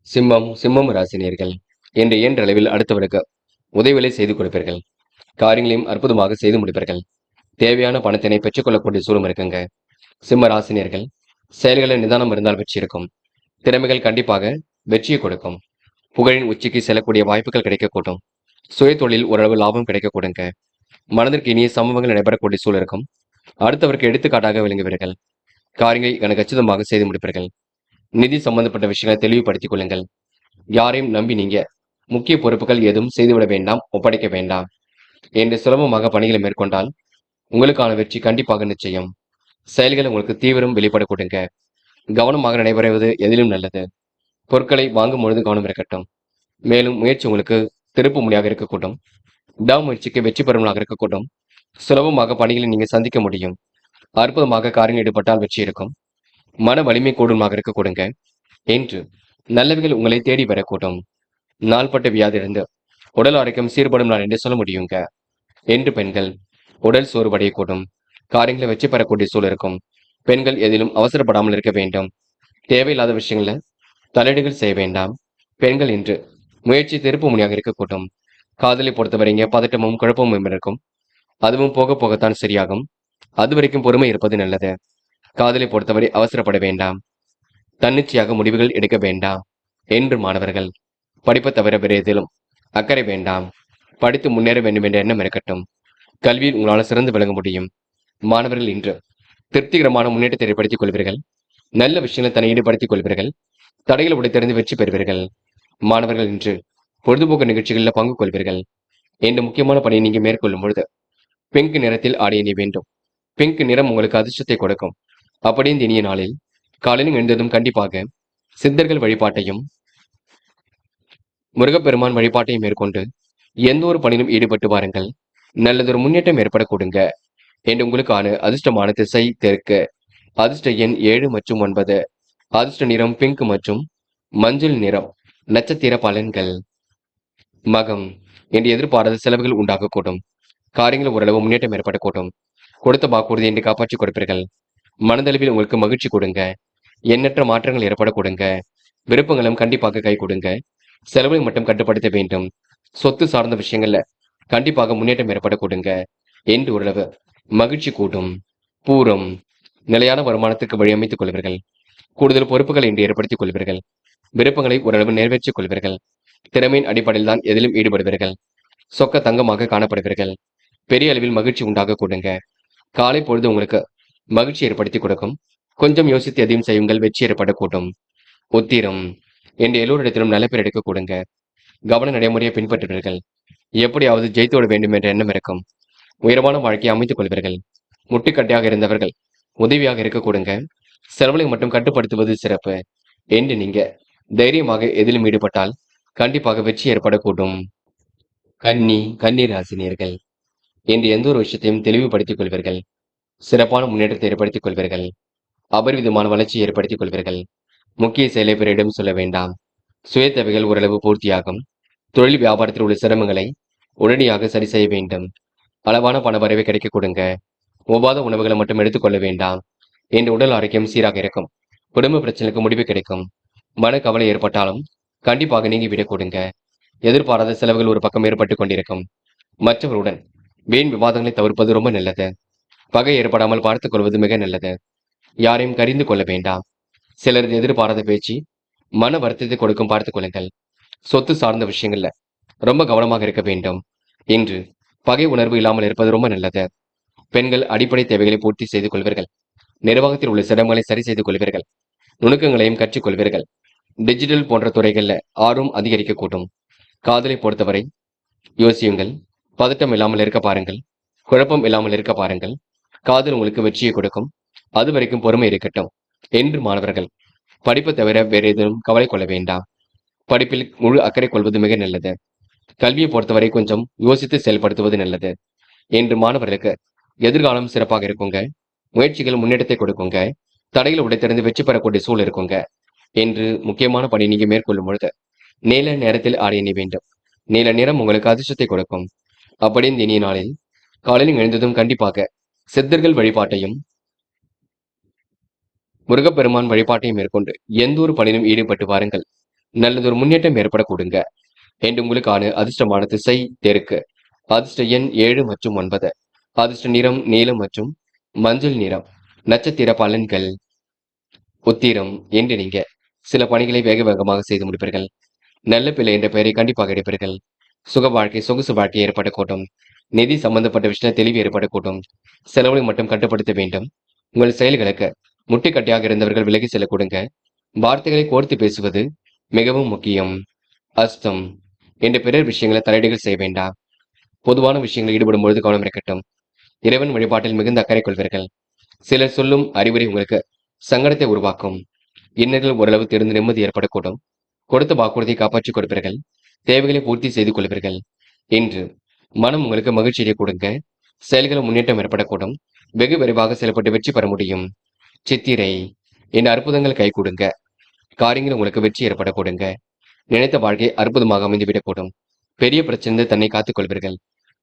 சிம்மம் ராசினியர்கள். என்று இயன்றளவில் அடுத்தவருக்கு உதவிகளை செய்து கொடுப்பீர்கள். காரியங்களையும் அற்புதமாக செய்து முடிப்பீர்கள். தேவையான பணத்தினை பெற்றுக்கொள்ளக்கூடிய சூழலும் இருக்குங்க. சிம்ம ராசினியர்கள் செயல்களில் நிதானம் இருந்தால் வெற்றி இருக்கும். திறமைகள் கண்டிப்பாக வெற்றியை கொடுக்கும். புகழின் உச்சிக்கு செல்லக்கூடிய வாய்ப்புகள் கிடைக்கக்கூடும். சுய தொழில் ஓரளவு லாபம் கிடைக்கக்கூடுங்க. மனதிற்கு இனிய சம்பவங்கள் நடைபெறக்கூடிய சூழல் இருக்கும். அடுத்தவருக்கு எடுத்துக்காட்டாக விளங்குவீர்கள். காரியங்களை கச்சிதமாக செய்து முடிப்பீர்கள். நிதி சம்பந்தப்பட்ட விஷயங்களை தெளிவுபடுத்திக் கொள்ளுங்கள். யாரையும் நம்பி நீங்க முக்கிய பொறுப்புகள் எதுவும் செய்துவிட வேண்டாம், ஒப்படைக்க வேண்டாம். என்று சுலபமாக பணிகளை மேற்கொண்டால் உங்களுக்கான வெற்றி கண்டிப்பாக நிச்சயம். செயல்கள் உங்களுக்கு தீவிரம் வெளிப்பட கொடுங்க. கவனமாக நடைபெறுவது எதிலும் நல்லது. பொருட்களை வாங்கும் பொழுது கவனம் இருக்கட்டும். மேலும் முயற்சி உங்களுக்கு திருப்பு முனையாக இருக்கக்கூடும். விடாமுயற்சிக்கு வெற்றி பெறுவனாக இருக்கக்கூடும். சுலபமாக பணிகளை நீங்க சந்திக்க முடியும். அற்புதமாக காரியங்கள் ஈடுபட்டால் வெற்றி இருக்கும். மன வலிமை கூடுமாக இருக்க கொடுங்க என்று நல்லவைகள் உங்களை தேடி வரக்கூடும். நாள்பட்ட வியாதியிலிருந்து உடல் ஆரோக்கியம் சீர்படும் நாள் என்று சொல்ல முடியுங்க. என்று பெண்கள் உடல் சோர்வடையக்கூடும். காரியங்களை வெற்றி பெறக்கூடிய சூழல் இருக்கும். பெண்கள் எதிலும் அவசரப்படாமல் இருக்க வேண்டும். தேவையில்லாத விஷயங்கள தலையீடுகள் செய்ய வேண்டாம். பெண்கள் இன்று முயற்சி திருப்பு முனையாக இருக்கக்கூடும். காதலை பொறுத்தவரைங்க பதட்டமும் குழப்பமும் இருக்கும். அதுவும் போக போகத்தான் சரியாகும். அது வரைக்கும் பொறுமை இருப்பது நல்லது. காதலை பொறுத்தவரை அவசரப்பட வேண்டாம். தன்னிச்சையாக முடிவுகள் எடுக்க வேண்டாம். என்று மாணவர்கள் படிப்பை தவிர வேறு எதிலும் அக்கறை வேண்டாம். படித்து முன்னேற வேண்டும் என்ற எண்ணம் இருக்கட்டும். கல்வியில் உங்களால் சிறந்து விளங்க முடியும். மாணவர்கள் இன்று திருப்திகரமான முன்னேற்றத்தை ஏற்படுத்திக் கொள்வீர்கள். நல்ல விஷயங்களை தன்னை ஈடுபடுத்திக் கொள்வீர்கள். தடைகளை உடைத்தறிந்து வெற்றி பெறுவீர்கள். மாணவர்கள் இன்று பொழுதுபோக்கு நிகழ்ச்சிகளில் பங்கு கொள்வீர்கள். என்று முக்கியமான பணியை நீங்க மேற்கொள்ளும் பொழுது பிங்க் நிறத்தில் ஆடை அணிய வேண்டும். பிங்க் நிறம் உங்களுக்கு அதிர்ஷ்டத்தை கொடுக்கும். அப்படியே இந்த இனிய நாளில் காலையில் எழுந்ததும் கண்டிப்பாக சித்தர்கள் வழிபாட்டையும் முருகப்பெருமான் வழிபாட்டையும் மேற்கொண்டு எந்த ஒரு பணியிலும் ஈடுபட்டு வாருங்கள். நல்லதொரு முன்னேற்றம் ஏற்பட கொடுங்க. என்று உங்களுக்கான அதிர்ஷ்டமான திசை தெற்கு. அதிர்ஷ்ட எண் 7 மற்றும் 9. அதிர்ஷ்ட நிறம் பிங்க் மற்றும் மஞ்சள் நிறம். நட்சத்திர பலன்கள். மகம் என்று எதிர்பாராத செலவுகள் உண்டாகக்கூடும். காரியங்கள் ஓரளவு முன்னேற்றம் ஏற்படக்கூடும். கொடுத்த வாக்குறுதி என்று காப்பாற்றிக் கொடுப்பீர்கள். மனதளவில் உங்களுக்கு மகிழ்ச்சி கொடுங்க. எண்ணற்ற மாற்றங்கள் ஏற்பட கொடுங்க. விருப்பங்களும் கண்டிப்பாக கை கொடுங்க. செலவை மட்டும் கட்டுப்படுத்த வேண்டும். சொத்து சார்ந்த விஷயங்கள்ல கண்டிப்பாக முன்னேற்றம் ஏற்பட கொடுங்க. என்று ஓரளவு மகிழ்ச்சி கூட்டும். பூரம் நிலையான வருமானத்துக்கு வழி அமைத்துக் கொள்வீர்கள். கூடுதல் பொறுப்புகள் இன்று ஏற்படுத்திக் கொள்வீர்கள். விருப்பங்களை ஓரளவு நிறைவேற்றிக் கொள்வீர்கள். திறமையின் அடிப்படையில் தான் எதிலும் ஈடுபடுவீர்கள். சொக்க தங்கமாக காணப்படுவீர்கள். பெரிய அளவில் மகிழ்ச்சி உண்டாக கொடுங்க. காலை பொழுது உங்களுக்கு மகிழ்ச்சி ஏற்படுத்தி கொடுக்கும். கொஞ்சம் யோசித்து எதையும் செய்யுங்கள், வெற்றி ஏற்படக்கூடும். உத்திரம் என்று எல்லோரிடத்திலும் நல்ல பேர் எடுக்க கொடுங்க. கவன நடைமுறையை பின்பற்றுவீர்கள். எப்படியாவது ஜெயித்துவிட வேண்டும் என்ற எண்ணம் இருக்கும். உயரமான வாழ்க்கையை அமைத்துக் கொள்வீர்கள். முட்டுக்கட்டையாக இருந்தவர்கள் உதவியாக இருக்க கொடுங்க. செலவுகளை மட்டும் கட்டுப்படுத்துவது சிறப்பு. என்று நீங்க தைரியமாக எதிலும் ஈடுபட்டால் கண்டிப்பாக வெற்றி ஏற்படக்கூடும். கன்னி ராசினியர்கள் என்று எந்த ஒரு விஷயத்தையும் தெளிவுபடுத்திக் கொள்வீர்கள். சிறப்பான முன்னேற்றத்தை ஏற்படுத்திக் கொள்வீர்கள். அபரிவிதமான வளர்ச்சியை ஏற்படுத்திக் கொள்வீர்கள். முக்கிய செயலை பிறரிடம் சொல்ல வேண்டாம். சுய தேவைகள் ஓரளவு பூர்த்தியாகும். தொழில் வியாபாரத்தில் உள்ள சிரமங்களை உடனடியாக சரி செய்ய வேண்டும். அளவான பண வரவை கிடைக்க கொடுங்க. ஒவ்வாத உணவுகளை மட்டும் எடுத்துக்கொள்ள வேண்டாம். என்று உடல் ஆரோக்கியம் சீராக இருக்கும். குடும்ப பிரச்சனைக்கு முடிவு கிடைக்கும். மன கவலை ஏற்பட்டாலும் கண்டிப்பாக நீங்கிவிடக் கொடுங்க. எதிர்பாராத செலவுகள் ஒரு பக்கம் ஏற்பட்டு கொண்டிருக்கும். மற்றவருடன் வீண் விவாதங்களை தவிர்ப்பது ரொம்ப நல்லது. பகை ஏற்படாமல் பார்த்துக் கொள்வது மிக நல்லது. யாரையும் கரிந்து கொள்ள வேண்டாம். சிலரது எதிர்பாராத பேச்சு மன வருத்தத்தை கொடுக்கும், பார்த்துக் கொள்ளுங்கள். சொத்து சார்ந்த விஷயங்கள்ல ரொம்ப கவனமாக இருக்க வேண்டும். இன்று பகை உணர்வு இல்லாமல் இருப்பது ரொம்ப நல்லது. பெண்கள் அடிப்படை தேவைகளை பூர்த்தி செய்து கொள்வீர்கள். நிர்வாகத்தில் உள்ள சிரமங்களை சரி செய்து கொள்வீர்கள். நுணுக்கங்களையும் கற்றுக்கொள்வீர்கள். டிஜிட்டல் போன்ற துறைகள்ல ஆர்வம் அதிகரிக்கக்கூடும். காதலை பொறுத்தவரை யோசியுங்கள். பதட்டம் இல்லாமல் இருக்க பாருங்கள். குழப்பம் இல்லாமல் இருக்க பாருங்கள். காதல் உங்களுக்கு வெற்றியை கொடுக்கும். அது வரைக்கும் பொறுமை இருக்கட்டும். என்று மாணவர்கள் படிப்பை தவிர வேறு எதுவும் கவலை கொள்ள வேண்டாம். படிப்பில் முழு அக்கறை கொள்வது மிக நல்லது. கல்வியை பொறுத்தவரை கொஞ்சம் யோசித்து செயல்படுத்துவது நல்லது. என்று மாணவர்களுக்கு எதிர்காலம் சிறப்பாக இருக்குங்க. முயற்சிகள் முன்னேற்றத்தை கொடுக்குங்க. தடைகளை உடைத்திருந்து வெற்றி பெறக்கூடிய சூழல் இருக்குங்க. என்று முக்கியமான பணி நீங்க மேற்கொள்ளும் பொழுது நீல நேரத்தில் ஆடை அணிய வேண்டும். நீல நிறம் உங்களுக்கு அதிர்ஷ்டத்தை கொடுக்கும். அப்படி இந்த இனிய நாளில் காலையில் எழுந்ததும் கண்டிப்பாக சித்தர்கள் வழிபாட்டையும் முருகப்பெருமான் வழிபாட்டையும் மேற்கொண்டு எந்த ஒரு பணியிலும் ஈடுபட்டு வாருங்கள். நல்லதொரு முன்னேற்றம் ஏற்பட கொடுங்க. என்று உங்களுக்கான அதிர்ஷ்டமான திசை தெற்கு. அதிர்ஷ்ட எண் 7 மற்றும் 9. அதிர்ஷ்ட நிறம் நீலம் மற்றும் மஞ்சள் நிறம். நட்சத்திர பலன்கள். உத்திரம் என்று நீங்க சில பணிகளை வேக வேகமாக செய்து முடிப்பீர்கள். நல்ல பிள்ளை என்ற பெயரை கண்டிப்பாக எடுப்பீர்கள். சுக வாழ்க்கை சொகுசு வாழ்க்கை ஏற்படக்கூடும். நிதி சம்பந்தப்பட்ட விஷயம் தெளிவு ஏற்படக்கூடும். செலவுகளை மட்டும் கட்டுப்படுத்த வேண்டும். உங்கள் செயல்களுக்கு முட்டுக்கட்டையாக இருந்தவர்கள் விலகி செல்ல கொடுங்க. வார்த்தைகளை கோர்த்து பேசுவது மிகவும் முக்கியம். அஸ்தம் என்ற பிறர் விஷயங்களை தலையீடுகள் செய்ய வேண்டாம். பொதுவான விஷயங்களில் ஈடுபடும் பொழுது கவனம் இருக்கட்டும். இறைவன் வழிபாட்டில் மிகுந்த அக்கறை கொள்வீர்கள். சிலர் சொல்லும் அறிவுரை உங்களுக்கு சங்கடத்தை உருவாக்கும். இன்னல்கள் ஓரளவு தெரிந்து நிம்மதி ஏற்படக்கூடும். கொடுத்த வாக்குறுதியை காப்பாற்றிக் கொடுப்பீர்கள். தேவைகளை பூர்த்தி செய்து கொள்வீர்கள். இன்று மனம் உங்களுக்கு மகிழ்ச்சியை கொடுங்க. செயல்களை முன்னேற்றம் ஏற்படக்கூடும். வெகு விரைவாக செயல்பட்டு வெற்றி பெற முடியும். சித்திரை இந்த அற்புதங்கள் கை கொடுங்க. காரியங்கள் உங்களுக்கு வெற்றி ஏற்பட கொடுங்க. நினைத்த வாழ்க்கை அற்புதமாக அமைந்துவிடக்கூடும். பெரிய பிரச்சனை தன்னை காத்துக் கொள்வீர்கள்.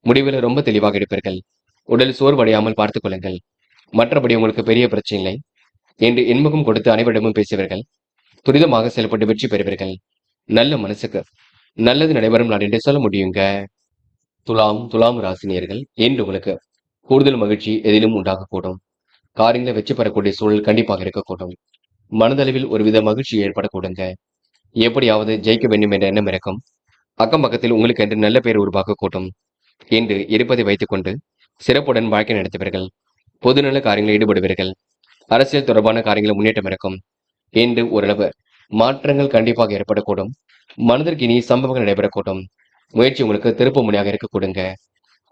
முடிவில் ரொம்ப தெளிவாக எடுப்பீர்கள். உடல் சோர்வடையாமல் பார்த்துக் கொள்ளுங்கள். மற்றபடி உங்களுக்கு பெரிய பிரச்சனை இல்லை என்று இன்முகம் கொடுத்து அனைவரிடமும் பேசுவீர்கள். துரிதமாக செயல்பட்டு வெற்றி பெறுவீர்கள். நல்ல மனசுக்கு நல்லது நடைபெறும் நாள் என்று சொல்ல முடியுங்க. துலாம் ராசினியர்கள் இன்று உங்களுக்கு கூடுதல் மகிழ்ச்சி எதிலும் உண்டாகக்கூடும். காரியங்களை வெற்றி பெறக்கூடிய சூழல் கண்டிப்பாக இருக்கக்கூடும். மனதளவில் ஒருவித மகிழ்ச்சி ஏற்படக்கூடுங்க. எப்படியாவது ஜெயிக்க வேண்டும் என்ற எண்ணம் இருக்கும். அக்கம் பக்கத்தில் உங்களுக்கு என்று நல்ல பெயர் உருவாக்கக்கூடும். இன்று இருப்பதை வைத்துக் கொண்டு சிறப்புடன் வாழ்க்கை நடத்துவீர்கள். பொதுநல காரியங்களில் ஈடுபடுவீர்கள். அரசியல் தொடர்பான காரியங்களில் முன்னேற்றம் இருக்கும். இன்று ஓரளவு மாற்றங்கள் கண்டிப்பாக ஏற்படக்கூடும். மனதிற்கு இனி சம்பவங்கள் நடைபெறக்கூடும். முயற்சி உங்களுக்கு திருப்பு முனையாக இருக்க கொடுங்க.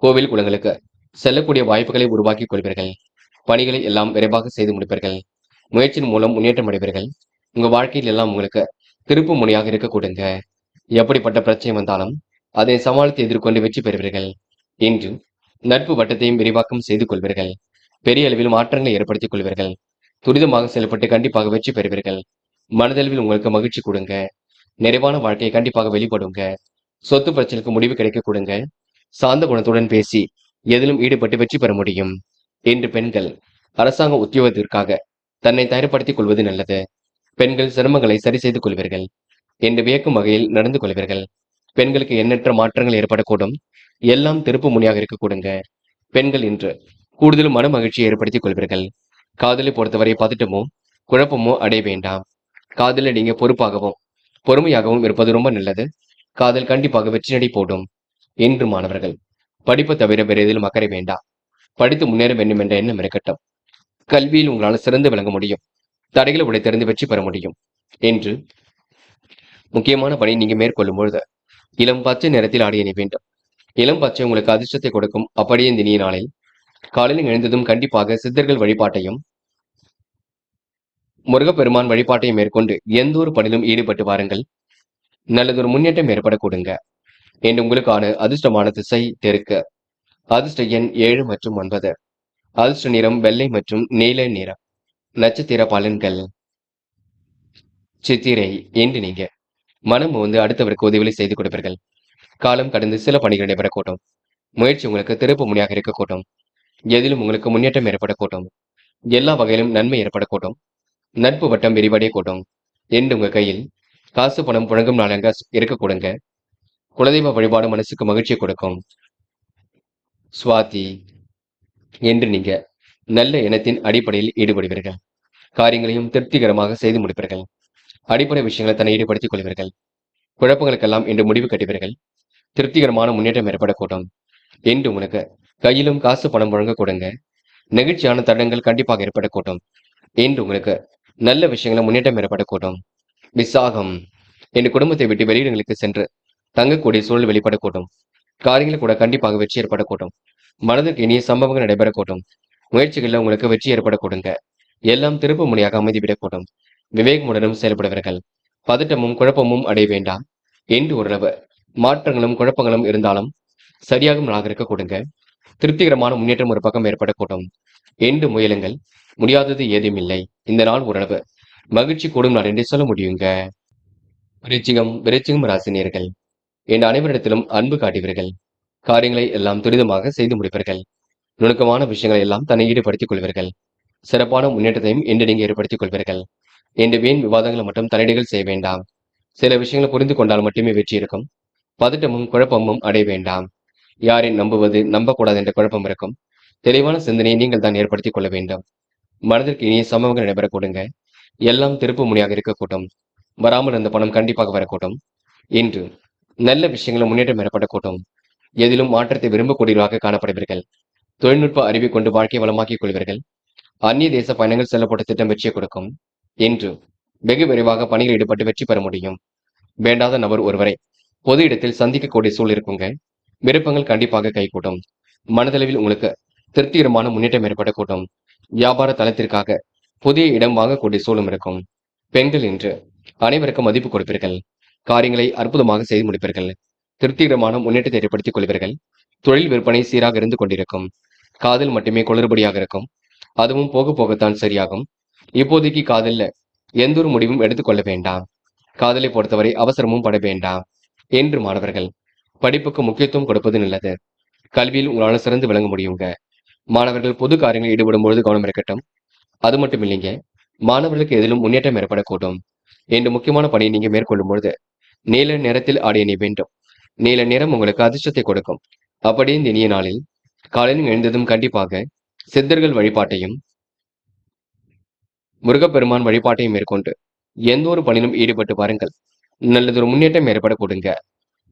கோவில் குளங்களுக்கு செல்லக்கூடிய வாய்ப்புகளை உருவாக்கிக் கொள்வீர்கள். பணிகளை எல்லாம் விரைவாக செய்து முடிப்பீர்கள். முயற்சியின் மூலம் முன்னேற்றம் அடைவீர்கள். உங்க வாழ்க்கையில் எல்லாம் உங்களுக்கு திருப்பு முனையாக இருக்க கொடுங்க. எப்படிப்பட்ட பிரச்சனை வந்தாலும் அதை சமாளித்து எதிர்கொண்டு வெற்றி பெறுவீர்கள். இன்று நட்பு வட்டத்தையும் விரிவாக்கம் செய்து கொள்வீர்கள். பெரிய அளவில் மாற்றங்களை ஏற்படுத்திக் கொள்வீர்கள். துரிதமாக செயல்பட்டு கண்டிப்பாக வெற்றி பெறுவீர்கள். மனதளவில் உங்களுக்கு மகிழ்ச்சி கொடுங்க. நிறைவான வாழ்க்கையை கண்டிப்பாக வெளிப்படுங்க. சொத்து பிரச்சனைக்கு முடிவு கிடைக்க கொடுங்க. சாந்த குணத்துடன் பேசி எதிலும் ஈடுபட்டு வெற்றி பெற முடியும். இன்று பெண்கள் அரசாங்க உத்தியோகத்திற்காக தன்னை தயார்படுத்திக் கொள்வது நல்லது. பெண்கள் சிரமங்களை சரி செய்து கொள்வீர்கள் என்று வியக்கும் வகையில் நடந்து கொள்வீர்கள். பெண்களுக்கு எண்ணற்ற மாற்றங்கள் ஏற்படக்கூடும். எல்லாம் திருப்பு முனையாக இருக்க கொடுங்க. பெண்கள் இன்று கூடுதல் மன மகிழ்ச்சியை ஏற்படுத்திக் கொள்வீர்கள். காதலை பொறுத்தவரை பதட்டமோ குழப்பமோ அடைய வேண்டாம். காதலில் நீங்க பொறுப்பாகவும் பொறுமையாகவும் இருப்பது ரொம்ப நல்லது. காதல் கண்டிப்பாக வெற்றி நடை போடும். இன்று மாணவர்கள் படிப்பு தவிர வேறு எதிலும் அக்கறை வேண்டாம். படித்து முன்னேற வேண்டும் என்ற எண்ணம் இருக்கட்டும். கல்வியில் உங்களால் சிறந்து விளங்க முடியும். தடைகளை உடைத்தெறிந்து வெற்றி பெற முடியும். என்று முக்கியமான பணி நீங்க மேற்கொள்ளும் பொழுது இளம் பச்சை நிறத்தில் ஆடை அணிய வேண்டும். இளம் பச்சை உங்களுக்கு அதிர்ஷ்டத்தை கொடுக்கும். அப்படியே இந்த இனிய நாளில் காலையில் எழுந்ததும் கண்டிப்பாக சித்தர்கள் வழிபாட்டையும் முருகப்பெருமான் வழிபாட்டையும் மேற்கொண்டு எந்த ஒரு பணியிலும் ஈடுபட்டு வாருங்கள். நல்லதொரு முன்னேற்றம் ஏற்பட கொடுங்க. என்று உங்களுக்கான அதிர்ஷ்டமான திசை தெற்கு. அதிர்ஷ்ட எண் 7 மற்றும் 9. அதிர்ஷ்ட நிறம் வெள்ளை மற்றும் நீல நிறம். நட்சத்திர பலன்கள். சித்திரை இன்று நீங்க மனம் வந்து அடுத்தவருக்கு உதவிகளை செய்து கொடுப்பீர்கள். காலம் கடந்து சில பணிகள் நடைபெறக்கூடும். முயற்சி உங்களுக்கு திருப்பு முனையாக இருக்கக்கூடும். எதிலும் உங்களுக்கு முன்னேற்றம் ஏற்படக்கூடும். எல்லா வகையிலும் நன்மை ஏற்படக்கூடும். நட்பு வட்டம் விரிவடைய கூடும். என்று உங்க கையில் காசு பணம் புழங்கும் நாளாக இருக்க கொடுங்க. குலதெய்வ வழிபாடு மனசுக்கு மகிழ்ச்சியை கொடுக்கும். சுவாதி என்று நீங்க நல்ல எண்ணத்தின் அடிப்படையில் ஈடுபடுவீர்கள். காரியங்களையும் திருப்திகரமாக செய்து முடிப்பீர்கள். அடிப்படை விஷயங்களை தன்னை ஈடுபடுத்திக் கொள்வீர்கள். குழப்பங்களுக்கெல்லாம் இன்று முடிவு கட்டுவீர்கள். திருப்திகரமான முன்னேற்றம் ஏற்படக்கூடும். என்று உங்களுக்கு கையிலும் காசு பணம் வழங்க கொடுங்க. நெகிழ்ச்சியான தருணங்கள் கண்டிப்பாக ஏற்படக்கூடும். என்று உங்களுக்கு நல்ல விஷயங்களை முன்னேற்றம் ஏற்படக்கூடும். விசாகம் என் குடும்பத்தை விட்டு வெளியிடங்களுக்கு சென்று தங்கக்கூடிய சூழல் வெளிப்படக்கூடும். காரியங்கள் கூட கண்டிப்பாக வெற்றி ஏற்படக்கூடும். மனதிற்கு இனிய சம்பவங்கள் நடைபெறக்கூடும். முயற்சிகளில் உங்களுக்கு வெற்றி ஏற்படக்கூடுங்க. எல்லாம் திருப்பு முனையாக அமைதிவிடக்கூடும். விவேகமுடனும் செயல்படுவீர்கள். பதட்டமும் குழப்பமும் அடைய வேண்டாம். என்று ஓரளவு மாற்றங்களும் குழப்பங்களும் இருந்தாலும் சரியாகும் நாளாக இருக்க கொடுங்க. திருப்திகரமான முன்னேற்றம் ஒரு பக்கம் ஏற்படக்கூடும். என்று முயலுங்கள். முடியாதது ஏதும் இல்லை. இந்த நாள் ஓரளவு மகிழ்ச்சி கூடும் நாள் என்று சொல்ல முடியுங்க. விருச்சிகம் ராசினியர்கள் என் அனைவரிடத்திலும் அன்பு காட்டுவீர்கள். காரியங்களை எல்லாம் துரிதமாக செய்து முடிப்பீர்கள். நுணுக்கமான விஷயங்களை எல்லாம் தன்னை ஈடுபடுத்திக் கொள்வீர்கள். சிறப்பான முன்னேற்றத்தையும் இன்று நீங்க ஏற்படுத்திக் கொள்வீர்கள். என்று வீண் விவாதங்களை மட்டும் தலையீடுகள் செய்ய வேண்டாம். சில விஷயங்களை புரிந்து கொண்டால் மட்டுமே வெற்றி இருக்கும். பதட்டமும் குழப்பமும் அடைய வேண்டாம். யாரை நம்புவது நம்பக்கூடாது என்ற குழப்பம் இருக்கும். தெளிவான சிந்தனையை நீங்கள் தான் ஏற்படுத்திக் கொள்ள வேண்டும். மனதிற்கு இனிய சம்பவங்கள் நடைபெற கொடுங்க. எல்லாம் திருப்பு முனையாக இருக்கக்கூடும். வராமல் இருந்த பணம் கண்டிப்பாக வரக்கூடும். இன்று நல்ல விஷயங்களும் முன்னேற்றம் ஏற்படக்கூடும். எதிலும் மாற்றத்தை விரும்பக்கூடியவராக காணப்படுவீர்கள். தொழில்நுட்ப அறிவை கொண்டு வாழ்க்கை வளமாக்கிக் கொள்வீர்கள். அந்நிய தேச பயணங்கள் செல்லப்பட்ட திட்டம் வெற்றியை கொடுக்கும். இன்று வெகு விரைவாக பணியில் ஈடுபட்டு வெற்றி பெற முடியும். வேண்டாத நபர் ஒருவரை பொது இடத்தில் சந்திக்கக்கூடிய சூழல் இருக்குங்க. விருப்பங்கள் கண்டிப்பாக கைகூடும். மனதளவில் உங்களுக்கு திருப்திகரமான முன்னேற்றம் ஏற்படக்கூடும். வியாபார தளத்திற்காக புதிய இடம் வாங்கக்கூடிய சூழலும் இருக்கும். பெண்கள் என்று அனைவருக்கும் மதிப்பு கொடுப்பீர்கள். காரியங்களை அற்புதமாக செய்து முடிப்பீர்கள். திருப்திகரமான முன்னேற்றத்தை ஏற்படுத்திக் கொள்வீர்கள். தொழில் விற்பனை சீராக இருந்து கொண்டிருக்கும். காதல் மட்டுமே குளறுபடியாக இருக்கும். அதுவும் போக போகத்தான் சரியாகும். இப்போதைக்கு காதல்ல எந்த ஒரு முடிவும் எடுத்துக்கொள்ள வேண்டாம். காதலை பொறுத்தவரை அவசரமும் பட வேண்டாம். என்று மாணவர்கள் படிப்புக்கு முக்கியத்துவம் கொடுப்பது நல்லது. கல்வியில் உங்களால சிறந்து விளங்க முடியுங்க. மாணவர்கள் பொது காரியங்களில் ஈடுபடும் பொழுது கவனம் இருக்கட்டும். அது மட்டும் இல்லைங்க, மாணவர்களுக்கு எதிலும் முன்னேற்றம் ஏற்படக்கூடும். என்று முக்கியமான பணியை நீங்க மேற்கொள்ளும் பொழுது நீல நிறத்தில் ஆடை அணிய வேண்டும். நீல நிறம் உங்களுக்கு அதிர்ஷ்டத்தை கொடுக்கும். அப்படியே இந்த இனிய நாளில் காலையில் எழுந்ததும் கண்டிப்பாக சித்தர்கள் வழிபாட்டையும் முருகப்பெருமான் வழிபாட்டையும் மேற்கொண்டு எந்த ஒரு பணியிலும் ஈடுபட்டு பாருங்கள். நல்லதொரு முன்னேற்றம் ஏற்பட கொடுங்க.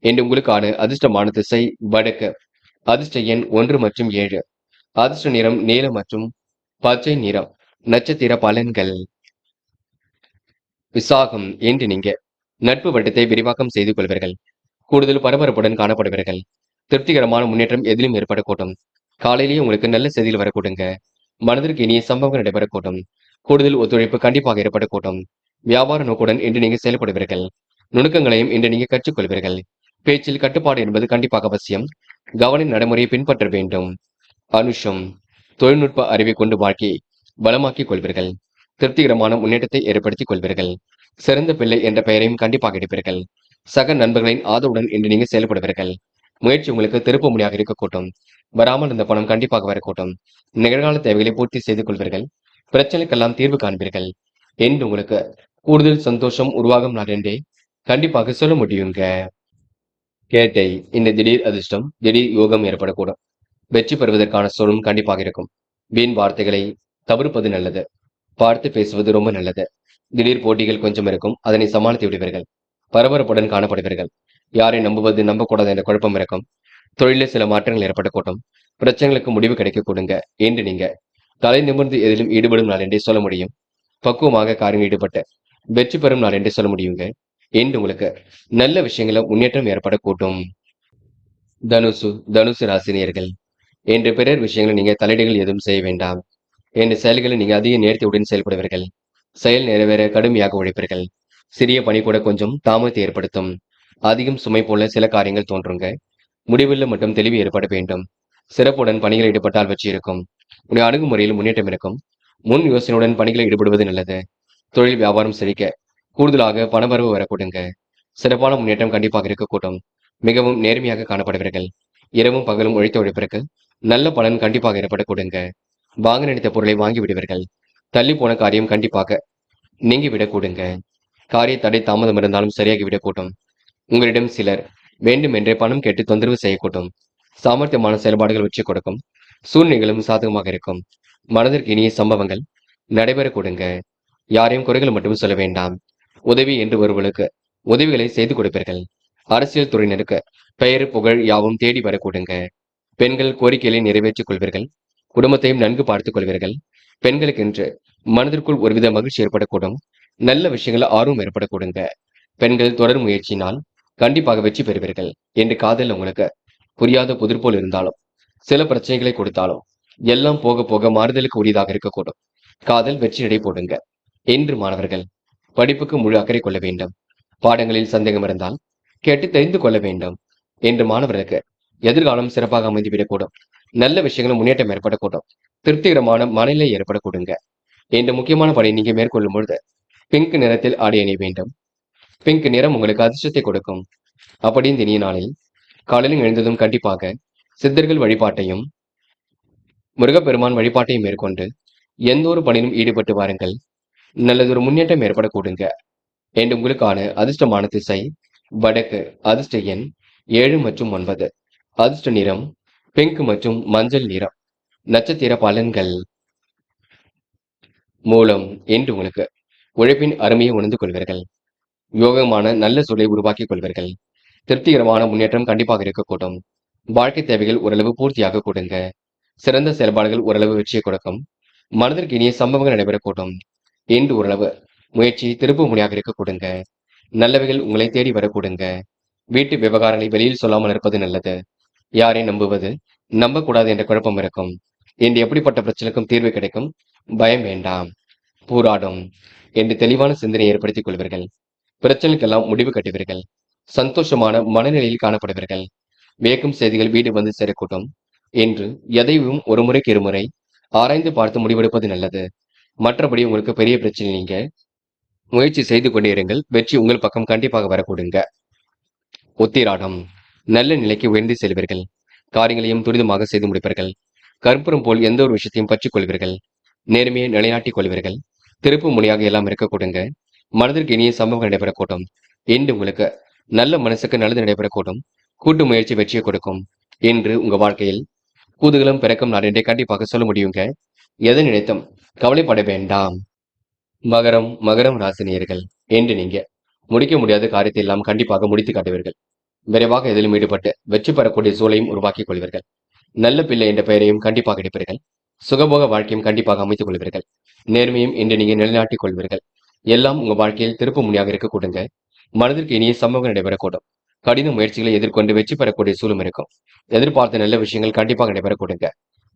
என்று உங்களுக்கான அதிர்ஷ்டமான திசை வடக்கு. அதிர்ஷ்ட எண் 1 மற்றும் 7. அதிர்ஷ்ட நிறம் நீலம் மற்றும் பச்சை நிறம். நட்சத்திர பலன்கள். விசாகம் என்று நீங்க நட்பு வட்டத்தை விரிவாக்கம் செய்து கொள்வீர்கள். கூடுதல் பரபரப்புடன் காணப்படுவீர்கள். திருப்திகரமான முன்னேற்றம் எதிலும் ஏற்படக்கூடும். காலையிலேயே உங்களுக்கு நல்ல செய்தியில் வரக்கூடுங்க. மனதிற்கு இனிய சம்பவங்கள் நடைபெறக்கூடும். கூடுதல் ஒத்துழைப்பு கண்டிப்பாக ஏற்படக்கூடும். வியாபார நோக்குடன் இன்று நீங்க செயல்படுவீர்கள். நுணுக்கங்களையும் இன்று நீங்க கற்றுக்கொள்வீர்கள். பேச்சில் கட்டுப்பாடு என்பது கண்டிப்பாக அவசியம். கவன நடைமுறையை பின்பற்ற வேண்டும். அனுஷம் தொழில்நுட்ப அறிவை கொண்டு வாழ்க்கையை பலமாக்கிக் கொள்வீர்கள். திருப்திகரமான முன்னேற்றத்தை ஏற்படுத்திக் கொள்வீர்கள். சிறந்த பிள்ளை என்ற பெயரையும் கண்டிப்பாக எடுப்பீர்கள். சக நண்பர்களின் ஆதரவுடன் இன்று நீங்க செயல்படுவீர்கள். முயற்சி உங்களுக்கு திருப்ப முடியாக இருக்கக்கூடும். வராமல் இருந்த பணம் கண்டிப்பாக வரக்கூடும். நிகழ்கால தேவைகளை பூர்த்தி செய்து கொள்வீர்கள். பிரச்சனைக்கெல்லாம் தீர்வு காண்பீர்கள். என்று உங்களுக்கு கூடுதல் சந்தோஷம் உருவாகும் நாள் என்றே கண்டிப்பாக சொல்ல முடியுங்க. கேட்டை இந்த திடீர் அதிர்ஷ்டம் திடீர் யோகம் ஏற்படக்கூடும். வெற்றி பெறுவதற்கான சூழலும் கண்டிப்பாக இருக்கும். வீண் வார்த்தைகளை தவிர்ப்பது நல்லது. பார்த்து பேசுவது ரொம்ப நல்லது. திடீர் போட்டிகள் கொஞ்சம் இருக்கும். அதனை சமாளித்து விடுவீர்கள். பரபரப்புடன் காணப்படுவீர்கள். யாரை நம்புவது நம்பக்கூடாது என்ற குழப்பம் இருக்கும். தொழிலில் சில மாற்றங்கள் ஏற்படக்கூடும். பிரச்சனைகளுக்கு முடிவு கிடைக்க கொடுங்க. என்று நீங்க தலை நிமிர்ந்து எதிலும் ஈடுபடும் நாள் என்றே சொல்ல முடியும். பக்குவமாக காரியம் ஈடுபட்ட வெற்றி பெறும் நாள் என்றே சொல்ல முடியுங்க. என்று உங்களுக்கு நல்ல விஷயங்கள முன்னேற்றம் ஏற்படக்கூடும். தனுசு ராசினியர்கள் என்று பிறர் விஷயங்களை நீங்க தலையீடுகள் எதுவும் செய்ய வேண்டாம். என்ற செயல்களை நீங்க அதிக நேர்த்தியுடன் செயல்படுவீர்கள். செயல் நிறைவேற கடுமையாக உழைப்பீர்கள். சிறிய பணி கூட கொஞ்சம் தாமதத்தை ஏற்படுத்தும். அதிகம் சுமை போல சில காரியங்கள் தோன்றுங்க. முடிவில் மட்டும் தெளிவு ஏற்பட வேண்டும். சிறப்புடன் பணிகள் ஈடுபட்டால் வெற்றி இருக்கும். உடைய அணுகுமுறையில் முன்னேற்றம் இருக்கும். முன் யோசனையுடன் பணிகளில் ஈடுபடுவது நல்லது. தொழில் வியாபாரம் செழிக்க கூடுதலாக பணவரவு வரக்கூடுங்க. சிறப்பான முன்னேற்றம் கண்டிப்பாக இருக்கக்கூடும். மிகவும் நேர்மையாக காணப்படுவீர்கள். இரவும் பகலும் உழைத்த உழைப்பிற்கு நல்ல பலன் கண்டிப்பாக ஏற்படக்கூடுங்க. வாங்க நினைத்த பொருளை வாங்கி விடுவீர்கள். தள்ளி போன காரியம் கண்டிப்பாக நீங்கி விடக்கூடுங்க. காரிய தடை தாமதம் இருந்தாலும் சரியாகி விடக்கூடும். உங்களிடம் சிலர் வேண்டுமென்றே பணம் கேட்டு தொந்தரவு செய்யக்கூடும். சாமர்த்தியமான செயல்பாடுகள் வெற்றி கொடுக்கும். சூழ்நிலைகளும் சாதகமாக இருக்கும். மனதிற்கு இனிய சம்பவங்கள் நடைபெற கொடுங்க. யாரையும் குறைகள் மட்டும் சொல்ல வேண்டாம். உதவி என்று ஒருவர்களுக்கு உதவிகளை செய்து கொடுப்பீர்கள். அரசியல் துறையினருக்கு பெயர் புகழ் யாவும் தேடி வரக்கூடுங்க. பெண்கள் கோரிக்கைகளை நிறைவேற்றிக் கொள்வீர்கள். குடும்பத்தையும் நன்கு பார்த்துக் கொள்வீர்கள். பெண்களுக்கென்று மனதிற்குள் ஒருவித மகிழ்ச்சி ஏற்படக்கூடும். நல்ல விஷயங்கள் ஆர்வம் ஏற்படக்கூடுங்க. பெண்கள் தொடர் முயற்சியினால் கண்டிப்பாக வெற்றி பெறுவீர்கள். என்று காதல் உங்களுக்கு புரியாத புதிர் போல் இருந்தாலும் சில பிரச்சனைகளை கொடுத்தாலும் எல்லாம் போக போக மாறுதலுக்கு உரியதாக இருக்கக்கூடும். காதல் வெற்றி நடை போடுங்க. என்று மாணவர்கள் படிப்புக்கு முழு அக்கறை கொள்ள வேண்டும். பாடங்களில் சந்தேகம் இருந்தால் கேட்டு தெரிந்து கொள்ள வேண்டும். என்று மாணவர்களுக்கு எதிர்காலம் சிறப்பாக அமைந்துவிடக்கூடும். நல்ல விஷயங்களும் முன்னேற்றம் ஏற்படக்கூடும். திருப்திகரமான மனநிலை ஏற்படக்கூடுங்க. என்று முக்கியமான பணியை நீங்க மேற்கொள்ளும் பொழுது பிங்க் நிறத்தில் ஆடை அணிய வேண்டும். பிங்க் நிறம் உங்களுக்கு அதிர்ஷ்டத்தை கொடுக்கும். அப்படி இந்த இனிய நாளில் காலையில் எழுந்ததும் கண்டிப்பாக சித்தர்கள் வழிபாட்டையும் முருகப்பெருமான் வழிபாட்டையும் மேற்கொண்டு எந்த ஒரு பணியிலும் ஈடுபட்டு வாருங்கள். நல்லதொரு முன்னேற்றம் ஏற்படக்கூடுங்க. என்று உங்களுக்கான அதிர்ஷ்டமான திசை வடக்கு. அதிர்ஷ்ட எண் 7 மற்றும் 9. அதிர்ஷ்ட நிறம் பிங்க் மற்றும் மஞ்சள் நிறம். நட்சத்திர பலன்கள். மூலம் என்று உங்களுக்கு உழைப்பின் அருமையை உணர்ந்து கொள்வீர்கள். யோகமான நல்ல சூழலை உருவாக்கிக் கொள்வீர்கள். திருப்திகரமான முன்னேற்றம் கண்டிப்பாக இருக்கக்கூடும். வாழ்க்கை தேவைகள் ஓரளவு பூர்த்தியாக கொடுங்க. சிறந்த செயல்பாடுகள் ஓரளவு வெற்றியை கொடுக்கும். மனதிற்கு இனிய சம்பவங்கள் நடைபெறக்கூடும். என்று ஓரளவு முயற்சி திருப்பு முனையாக இருக்க கொடுங்க. நல்லவைகள் உங்களை தேடி வரக்கூடுங்க. வீட்டு விவகாரங்களை வெளியில் சொல்லாமல் இருப்பது நல்லது. யாரை நம்புவது நம்பக்கூடாது என்ற குழப்பம் இருக்கும். என்று எப்படிப்பட்ட பிரச்சனைக்கும் தீர்வு கிடைக்கும். பயம் வேண்டாம். போராடும் என்று தெளிவான சிந்தனை ஏற்படுத்திக் கொள்வீர்கள். பிரச்சனைக்கெல்லாம் முடிவு கட்டுவீர்கள். சந்தோஷமான மனநிலையில் காணப்படுவீர்கள். வியக்கும் செய்திகள் வீடு வந்து சேரக்கூடும் என்று எதையும் ஒரு முறைக்கு இருமுறை ஆராய்ந்து பார்த்து முடிவெடுப்பது நல்லது. மற்றபடி உங்களுக்கு பெரிய பிரச்சனை நீங்க முயற்சி செய்து கொண்டே இருங்கள். வெற்றி உங்கள் பக்கம் கண்டிப்பாக வரக்கூடுங்க. உத்திராடம் நல்ல நிலைக்கு உயர்ந்து செல்வீர்கள். காரியங்களையும் துரிதமாக செய்து முடிப்பீர்கள். கற்பூரம் போல் எந்த ஒரு விஷயத்தையும் பற்றிக் கொள்வீர்கள். நேர்மையை நிலைநாட்டிக் கொள்வீர்கள். திருப்பு முனையாக எல்லாம் இருக்க கூடுங்க. மனதிற்கு இனிய சம்பவம் நடைபெறக்கூடும். இன்று உங்களுக்கு நல்ல மனசுக்கு நல்லது நடைபெறக்கூடும். கூட்டு முயற்சி வெற்றியை கொடுக்கும். இன்று உங்க வாழ்க்கையில் குதூகலம் பிறக்கும் நாள் என்றே கண்டிப்பாக சொல்ல முடியுங்க. எதை நினைத்தும் கவலைப்பட வேண்டாம். மகரம் ராசினியர்கள் என்று நீங்க முடிக்க முடியாத காரியத்தை எல்லாம் கண்டிப்பாக முடித்து காட்டுவீர்கள். விரைவாக எதிலும் ஈடுபட்டு வெற்றி பெறக்கூடிய சூழலையும் உருவாக்கிக் கொள்வீர்கள். நல்ல பிள்ளை என்ற பெயரையும் கண்டிப்பாக எடுப்பீர்கள். சுகபோக வாழ்க்கையும் கண்டிப்பாக அமைத்துக் கொள்வீர்கள். நேர்மையும் இன்று நீங்க நிலைநாட்டிக் கொள்வீர்கள். எல்லாம் உங்க வாழ்க்கையில் திருப்பு முனையாக இருக்க கூடுங்க. மனதிற்கு இனிய சம்பவம் நடைபெறக்கூடும். கடின முயற்சிகளை எதிர்கொண்டு வெற்றி பெறக்கூடிய சூழலும் இருக்கும். எதிர்பார்த்த நல்ல விஷயங்கள் கண்டிப்பாக நடைபெறக்கூடுங்க.